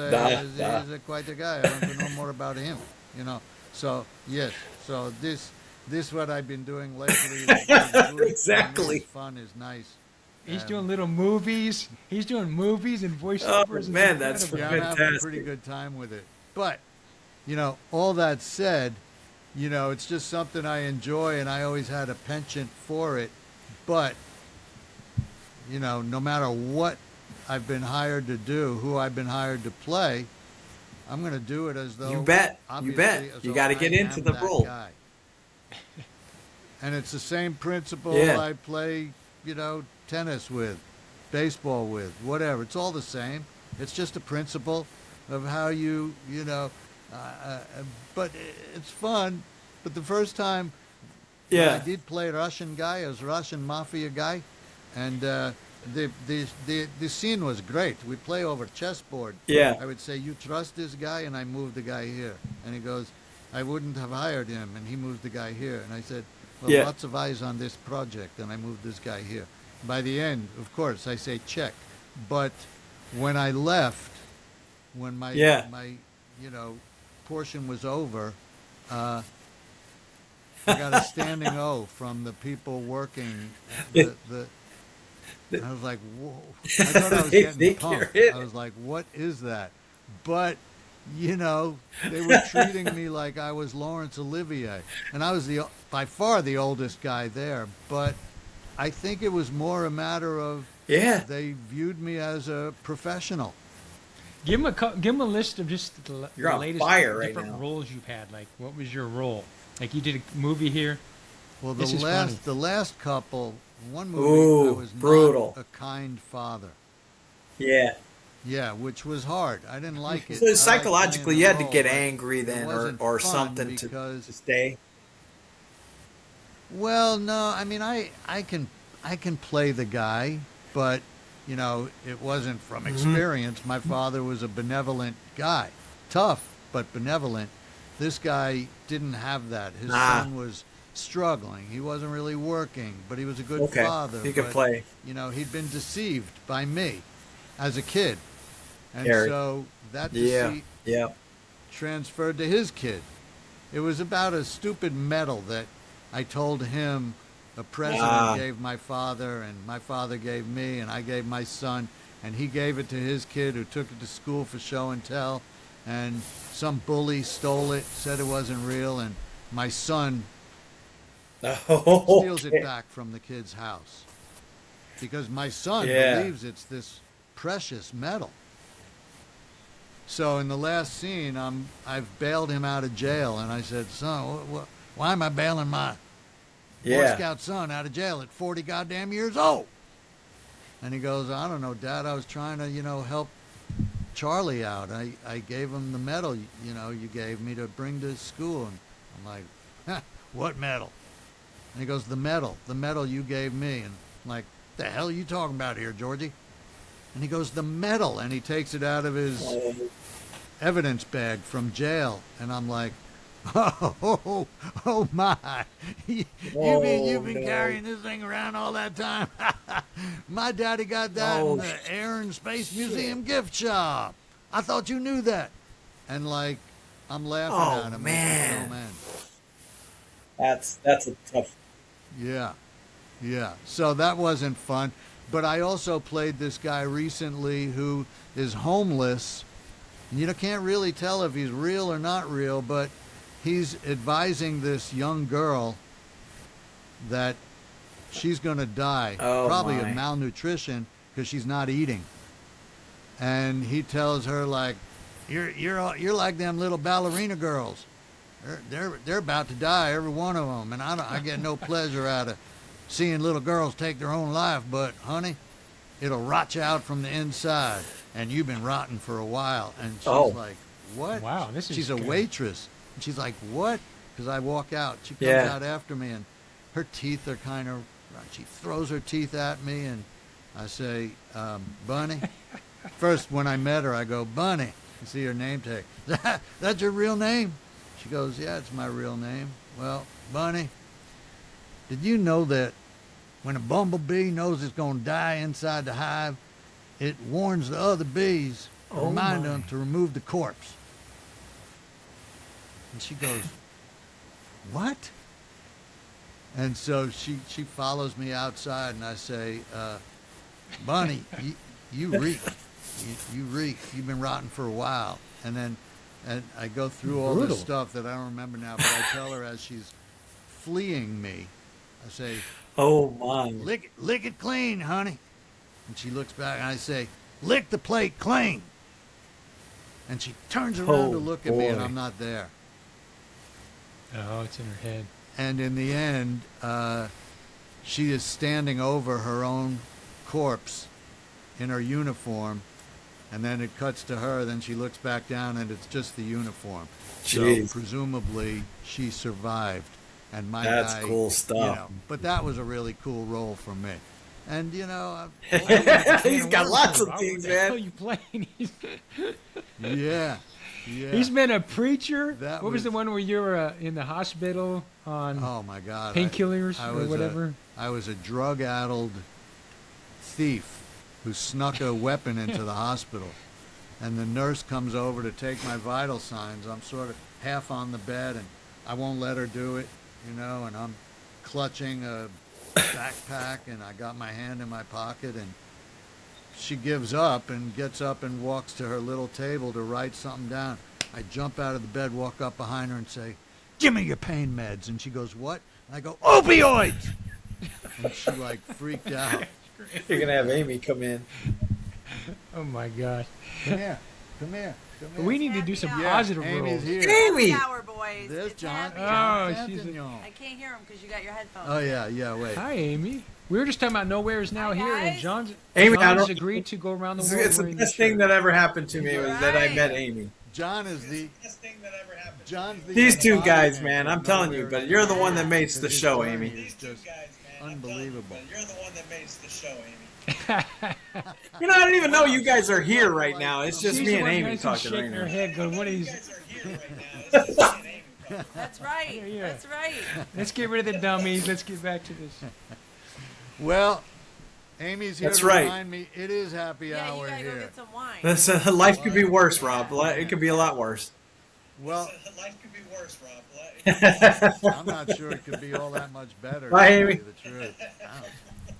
[SPEAKER 1] quite a guy. I want to know more about him. So yes. So this what I've been doing lately. Is good.
[SPEAKER 2] Exactly.
[SPEAKER 1] It's fun. Is nice.
[SPEAKER 3] He's doing little movies. He's doing movies and
[SPEAKER 2] Oh
[SPEAKER 3] voiceovers. It's
[SPEAKER 2] man, that's
[SPEAKER 3] incredible.
[SPEAKER 1] Yeah, I'm having a
[SPEAKER 2] fantastic.
[SPEAKER 1] pretty good time with it. But all that said, it's just something I enjoy, and I always had a penchant for it. But no matter what I've been hired to do, who I've been hired to play, I'm going to do it as though
[SPEAKER 2] You bet. You
[SPEAKER 1] obviously,
[SPEAKER 2] bet.
[SPEAKER 1] as
[SPEAKER 2] You
[SPEAKER 1] though
[SPEAKER 2] got to
[SPEAKER 1] I
[SPEAKER 2] get into
[SPEAKER 1] am
[SPEAKER 2] the
[SPEAKER 1] that
[SPEAKER 2] role.
[SPEAKER 1] guy. And it's the same principle
[SPEAKER 2] Yeah.
[SPEAKER 1] I play, tennis with, baseball with, whatever. It's all the same. It's just a principle of how but it's fun. But the first time I
[SPEAKER 2] Yeah.
[SPEAKER 1] did play a Russian guy, a Russian mafia guy, and the scene was great. We play over chessboard.
[SPEAKER 2] Yeah.
[SPEAKER 1] I would say, you trust this guy, and I move the guy here. And he goes, I wouldn't have hired him, and he moves the guy here. And I said, well,
[SPEAKER 2] Yeah.
[SPEAKER 1] lots of eyes on this project, and I moved this guy here. By the end, of course, I say check. But when I left, when
[SPEAKER 2] Yeah.
[SPEAKER 1] my portion was over, I got a standing O from the people working. The I was like, whoa! I thought I was
[SPEAKER 2] They
[SPEAKER 1] getting
[SPEAKER 2] think you're
[SPEAKER 1] punked.
[SPEAKER 2] it.
[SPEAKER 1] I was like, what is that? But they were treating me like I was Laurence Olivier, and I was by far the oldest guy there. But I think it was more a matter of
[SPEAKER 2] Yeah.
[SPEAKER 1] they viewed me as a professional.
[SPEAKER 3] Give him a list of just
[SPEAKER 2] You're
[SPEAKER 3] the
[SPEAKER 2] on
[SPEAKER 3] latest
[SPEAKER 2] fire right
[SPEAKER 3] different
[SPEAKER 2] now.
[SPEAKER 3] roles you've had. Like, what was your role? Like, you did a movie here.
[SPEAKER 1] Well,
[SPEAKER 3] This is funny.
[SPEAKER 1] the last couple, one movie I
[SPEAKER 2] Ooh,
[SPEAKER 1] was
[SPEAKER 2] brutal.
[SPEAKER 1] not a kind father.
[SPEAKER 2] Yeah.
[SPEAKER 1] Yeah, which was hard. I didn't like it.
[SPEAKER 2] So
[SPEAKER 1] I liked
[SPEAKER 2] psychologically,
[SPEAKER 1] playing
[SPEAKER 2] you
[SPEAKER 1] the
[SPEAKER 2] had to
[SPEAKER 1] role,
[SPEAKER 2] get
[SPEAKER 1] but
[SPEAKER 2] angry
[SPEAKER 1] it
[SPEAKER 2] then,
[SPEAKER 1] wasn't
[SPEAKER 2] or
[SPEAKER 1] fun
[SPEAKER 2] something
[SPEAKER 1] because
[SPEAKER 2] to stay.
[SPEAKER 1] well, no, I mean I can play the guy, but it wasn't from experience. My father was a benevolent guy, tough but benevolent. This guy didn't have that. His son was struggling. He wasn't really working, but he was a good
[SPEAKER 2] Okay,
[SPEAKER 1] father.
[SPEAKER 2] he could
[SPEAKER 1] but,
[SPEAKER 2] play.
[SPEAKER 1] He'd been deceived by me as a kid, and
[SPEAKER 2] Eric.
[SPEAKER 1] so that
[SPEAKER 2] Yeah.
[SPEAKER 1] deceit
[SPEAKER 2] Yeah.
[SPEAKER 1] transferred to his kid. It was about a stupid medal that I told him a president gave my father, and my father gave me, and I gave my son, and he gave it to his kid who took it to school for show and tell, and some bully stole it, said it wasn't real, and my son steals it back from the kid's house because my son believes it's this precious medal. So in the last scene, I've bailed him out of jail, and I said, "Son, why am I bailing my Boy Scout son out of jail at 40 goddamn years old?" And he goes, "I don't know, Dad. I was trying to, help Charlie out. I gave him the medal, you gave me to bring to school." And I'm like, "What medal?" And he goes, the medal you gave me." And I'm like, "The hell are you talking about here, Georgie?" And he goes, "The medal." And he takes it out of his evidence bag from jail. And I'm like, oh my. You've been carrying this thing around all that time? My daddy got that in the Air and Space Museum gift shop. I thought you knew that. And like, I'm laughing at him.
[SPEAKER 2] Man.
[SPEAKER 1] Oh, man.
[SPEAKER 2] That's a tough.
[SPEAKER 1] Yeah. Yeah. So that wasn't fun. But I also played this guy recently who is homeless. And you can't really tell if he's real or not real, but he's advising this young girl that she's going to die, probably of malnutrition because she's not eating. And he tells her, like, you're like them little ballerina girls. They're about to die, every one of them, and I get no pleasure out of seeing little girls take their own life. But honey, it'll rot you out from the inside, and you've been rotting for a while. And she's like, "What?"
[SPEAKER 3] Wow, this is
[SPEAKER 1] She's a
[SPEAKER 3] good.
[SPEAKER 1] waitress, and she's like, "What?" Because I walk out, she comes out after me, and her teeth are kind of. She throws her teeth at me, and I say, "Bunny." First, when I met her, I go, "Bunny." You see her name tag. That's your real name? She goes, "Yeah, it's my real name." "Well, Bunny, did you know that when a bumblebee knows it's going to die inside the hive, it warns the other bees to remind them to remove the corpse?" And she goes, "What?" And so she follows me outside, and I say, "Bunny, you reek. You reek. You've been rotting for a while." And I go through all this stuff that I don't remember now, but I tell her as she's fleeing me, I say,
[SPEAKER 2] Oh my.
[SPEAKER 1] lick it clean, honey." And she looks back, and I say, "Lick the plate clean." And she turns around to look at me, and I'm not there.
[SPEAKER 3] Oh, it's in her head.
[SPEAKER 1] And in the end, she is standing over her own corpse in her uniform. And then it cuts to her, then she looks back down, and it's just the uniform.
[SPEAKER 2] Jeez.
[SPEAKER 1] So presumably she survived. And my
[SPEAKER 2] That's
[SPEAKER 1] guy,
[SPEAKER 2] cool stuff.
[SPEAKER 1] but that was a really cool role for me. And
[SPEAKER 2] He's got lots of things,
[SPEAKER 3] What the hell are
[SPEAKER 2] man.
[SPEAKER 3] you playing?
[SPEAKER 1] yeah.
[SPEAKER 3] He's been a preacher.
[SPEAKER 1] That
[SPEAKER 3] What was the one where you were in the hospital on
[SPEAKER 1] Oh my God!
[SPEAKER 3] painkillers
[SPEAKER 1] I
[SPEAKER 3] or
[SPEAKER 1] was
[SPEAKER 3] whatever?
[SPEAKER 1] I was a drug-addled thief who snuck a weapon into the hospital. And the nurse comes over to take my vital signs. I'm sort of half on the bed, and I won't let her do it, and I'm clutching a backpack, and I got my hand in my pocket, and she gives up and gets up and walks to her little table to write something down. I jump out of the bed, walk up behind her, and say, "Give me your pain meds." And she goes, "What?" And I go, "Opioids!" And she freaked out.
[SPEAKER 2] You're gonna have Amy come in.
[SPEAKER 3] Oh my gosh.
[SPEAKER 1] Come here. Come here. Come here.
[SPEAKER 3] We need to do some
[SPEAKER 4] Happy
[SPEAKER 3] positive
[SPEAKER 1] Amy's
[SPEAKER 3] rules.
[SPEAKER 1] here.
[SPEAKER 2] Amy!
[SPEAKER 4] Happy hour, boys.
[SPEAKER 1] There's
[SPEAKER 4] It's
[SPEAKER 1] John.
[SPEAKER 4] happy
[SPEAKER 3] Oh,
[SPEAKER 4] hour.
[SPEAKER 1] John
[SPEAKER 3] she's a-
[SPEAKER 1] Saintignon.
[SPEAKER 4] I can't hear him because you got your headphones.
[SPEAKER 1] Oh, yeah, wait.
[SPEAKER 3] Hi, Amy. We were just talking about Nowhere is Now
[SPEAKER 4] Hi,
[SPEAKER 3] Here, and
[SPEAKER 4] guys.
[SPEAKER 3] John's
[SPEAKER 2] Amy, I
[SPEAKER 3] John's
[SPEAKER 2] don't-
[SPEAKER 3] agreed to go around the world
[SPEAKER 2] It's the
[SPEAKER 3] wearing
[SPEAKER 2] best
[SPEAKER 3] this
[SPEAKER 2] thing
[SPEAKER 3] shirt.
[SPEAKER 2] that ever happened to me was that I
[SPEAKER 4] Right.
[SPEAKER 2] met Amy.
[SPEAKER 1] John is the. John's the.
[SPEAKER 2] These two guys,
[SPEAKER 1] embodiment
[SPEAKER 2] man,
[SPEAKER 1] of
[SPEAKER 2] I'm telling you,
[SPEAKER 1] nowhere
[SPEAKER 2] but
[SPEAKER 1] is
[SPEAKER 2] you're the
[SPEAKER 1] now.
[SPEAKER 2] one that makes the
[SPEAKER 1] His
[SPEAKER 2] show,
[SPEAKER 1] journey
[SPEAKER 2] Amy.
[SPEAKER 1] is just unbelievable.
[SPEAKER 2] You're the one that makes the show, Amy. You know, I don't even know you guys are here right now. It's just
[SPEAKER 3] She's
[SPEAKER 2] me
[SPEAKER 3] the
[SPEAKER 2] and
[SPEAKER 3] one
[SPEAKER 2] Amy
[SPEAKER 3] nice and
[SPEAKER 2] talking right
[SPEAKER 3] shaking her
[SPEAKER 2] now.
[SPEAKER 3] head, going, "What are these?"
[SPEAKER 4] That's right.
[SPEAKER 3] Yeah.
[SPEAKER 4] That's right.
[SPEAKER 3] Let's get rid of the dummies. Let's get back to this.
[SPEAKER 1] Well, Amy's here
[SPEAKER 2] That's
[SPEAKER 1] to
[SPEAKER 2] right.
[SPEAKER 1] remind me it is happy
[SPEAKER 4] Yeah, you
[SPEAKER 1] hour
[SPEAKER 4] gotta go
[SPEAKER 1] here.
[SPEAKER 4] get some wine.
[SPEAKER 2] This, life could be worse, Rob. It could be a lot worse.
[SPEAKER 1] Well,
[SPEAKER 2] Life could be worse, Rob.
[SPEAKER 1] I'm not sure it could be all that much better.
[SPEAKER 2] Bye,
[SPEAKER 1] to tell
[SPEAKER 2] Amy.
[SPEAKER 1] you the truth.
[SPEAKER 4] Bye,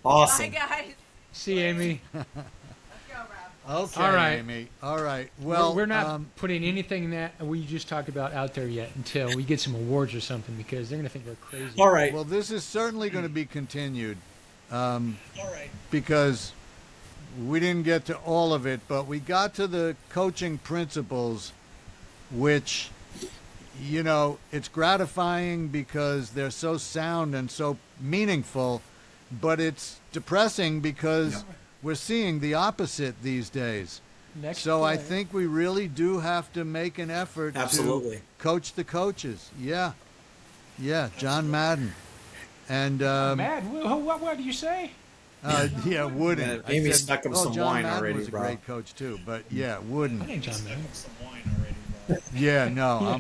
[SPEAKER 2] Awesome.
[SPEAKER 4] guys.
[SPEAKER 3] See, Amy.
[SPEAKER 4] Let's go, Rob.
[SPEAKER 1] Okay,
[SPEAKER 3] All right.
[SPEAKER 1] Amy. All right. Well,
[SPEAKER 3] we're not putting anything that we just talked about out there yet until we get some awards or something, because they're going to think we're crazy.
[SPEAKER 2] All right.
[SPEAKER 1] well, this is certainly going to be continued. Because we didn't get to all of it, but we got to the coaching principles, which, it's gratifying because they're so sound and so meaningful, but it's depressing because we're seeing the opposite these days.
[SPEAKER 3] Next
[SPEAKER 1] So I
[SPEAKER 3] play.
[SPEAKER 1] think we really do have to make an effort
[SPEAKER 2] Absolutely.
[SPEAKER 1] to coach the coaches. Yeah, John Madden. And
[SPEAKER 3] Mad. What do you say?
[SPEAKER 1] yeah, Wooden.
[SPEAKER 2] Man,
[SPEAKER 1] I
[SPEAKER 2] Amy
[SPEAKER 1] said-
[SPEAKER 2] stuck him
[SPEAKER 1] oh,
[SPEAKER 2] some
[SPEAKER 1] John
[SPEAKER 2] wine
[SPEAKER 1] Madden
[SPEAKER 2] already,
[SPEAKER 1] was a
[SPEAKER 2] bro.
[SPEAKER 1] great coach too, but yeah,
[SPEAKER 3] I
[SPEAKER 1] Wooden.
[SPEAKER 3] think John Madden.
[SPEAKER 1] Yeah, no,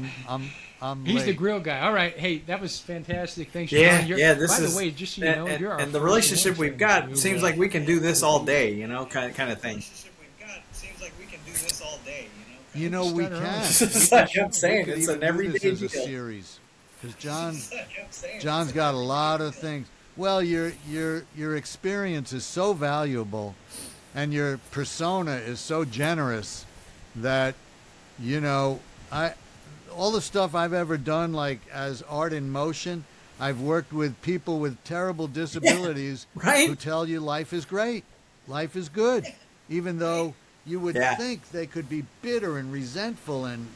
[SPEAKER 1] I'm
[SPEAKER 3] He's the
[SPEAKER 1] late.
[SPEAKER 3] grill guy. All right. Hey, that was fantastic. Thanks,
[SPEAKER 2] Yeah,
[SPEAKER 3] John.
[SPEAKER 2] yeah. This
[SPEAKER 3] by
[SPEAKER 2] is.
[SPEAKER 3] the way, just so you know, you're our
[SPEAKER 2] and the
[SPEAKER 3] first
[SPEAKER 2] relationship
[SPEAKER 3] military
[SPEAKER 2] we've got
[SPEAKER 3] who,
[SPEAKER 2] seems like we can do this all day. Kind of thing.
[SPEAKER 1] You know, we
[SPEAKER 3] Start early.
[SPEAKER 1] can.
[SPEAKER 2] It's like I'm saying,
[SPEAKER 1] We could
[SPEAKER 2] it's
[SPEAKER 1] even
[SPEAKER 2] an
[SPEAKER 1] do
[SPEAKER 2] everyday
[SPEAKER 1] this as a
[SPEAKER 2] deal.
[SPEAKER 1] series, because John's got a lot of things. Well, your experience is so valuable, and your persona is so generous that, all the stuff I've ever done, like as art in motion, I've worked with people with terrible disabilities
[SPEAKER 2] right?
[SPEAKER 1] who tell you life is great, life is good, even though you would
[SPEAKER 2] Yeah.
[SPEAKER 1] think they could be bitter and resentful and,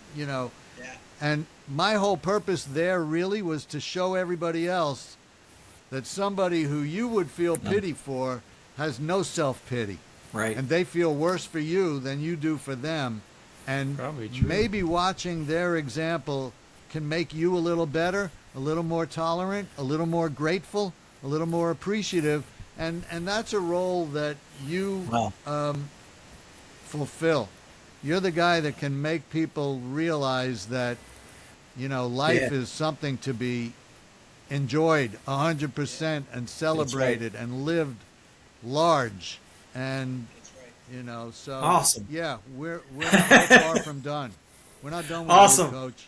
[SPEAKER 1] and my whole purpose there really was to show everybody else that somebody who you would feel pity for has no self-pity.
[SPEAKER 2] Right.
[SPEAKER 1] And they feel worse for you than you do for them. And
[SPEAKER 3] Probably true.
[SPEAKER 1] maybe watching their example can make you a little better, a little more tolerant, a little more grateful, a little more appreciative. And that's a role that you
[SPEAKER 2] Wow.
[SPEAKER 1] fulfill. You're the guy that can make people realize that, life
[SPEAKER 2] Yeah.
[SPEAKER 1] is something to be enjoyed 100% and celebrated and lived large. And, so.
[SPEAKER 2] Awesome.
[SPEAKER 1] Yeah, we're not far from done. We're not done with
[SPEAKER 2] Awesome.
[SPEAKER 1] you, Coach.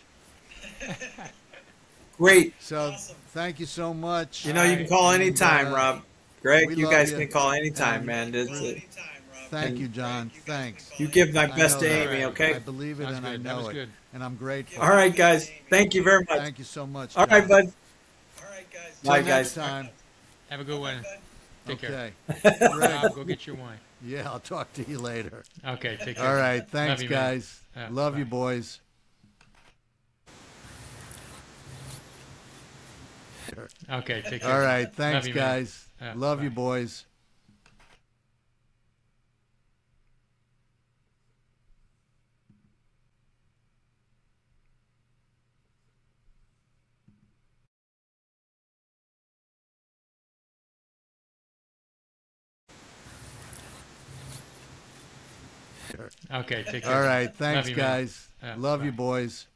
[SPEAKER 2] Great.
[SPEAKER 1] So thank you so much.
[SPEAKER 2] You can call
[SPEAKER 1] And,
[SPEAKER 2] anytime, Rob. Greg,
[SPEAKER 1] we
[SPEAKER 2] you
[SPEAKER 1] love
[SPEAKER 2] guys
[SPEAKER 1] you.
[SPEAKER 2] can call anytime,
[SPEAKER 1] And-
[SPEAKER 2] man.
[SPEAKER 1] Thank you, John. Thanks.
[SPEAKER 2] You give my
[SPEAKER 1] I
[SPEAKER 2] best
[SPEAKER 1] know
[SPEAKER 2] to
[SPEAKER 1] that.
[SPEAKER 2] Amy,
[SPEAKER 1] I
[SPEAKER 2] okay?
[SPEAKER 1] believe it
[SPEAKER 3] That was
[SPEAKER 1] and I
[SPEAKER 3] good. That
[SPEAKER 1] know
[SPEAKER 3] was
[SPEAKER 1] it.
[SPEAKER 3] good.
[SPEAKER 1] And I'm grateful.
[SPEAKER 2] All right, guys. Thank you very much.
[SPEAKER 1] Thank you so much.
[SPEAKER 2] All right,
[SPEAKER 1] guys.
[SPEAKER 2] bud.
[SPEAKER 1] Till
[SPEAKER 2] Bye,
[SPEAKER 1] next
[SPEAKER 2] guys.
[SPEAKER 1] time.
[SPEAKER 3] Have a good one. Take care.
[SPEAKER 1] Okay.
[SPEAKER 3] Rob, go get your wine.
[SPEAKER 1] Yeah, I'll talk to you later.
[SPEAKER 3] Okay, take care.
[SPEAKER 1] All right. Thanks,
[SPEAKER 3] Love you, man.
[SPEAKER 1] guys.
[SPEAKER 3] Yeah,
[SPEAKER 1] Love you,
[SPEAKER 3] bye.
[SPEAKER 1] boys.
[SPEAKER 3] Okay, take care.
[SPEAKER 1] All right. Thanks,
[SPEAKER 3] Love you, man.
[SPEAKER 1] guys.
[SPEAKER 3] Yeah,
[SPEAKER 1] Love you,
[SPEAKER 3] bye.
[SPEAKER 1] boys.
[SPEAKER 3] Okay, take care.
[SPEAKER 1] All right. Thanks,
[SPEAKER 3] Love you, man.
[SPEAKER 1] guys.
[SPEAKER 3] Yeah,
[SPEAKER 1] Love
[SPEAKER 3] bye.
[SPEAKER 1] you, boys.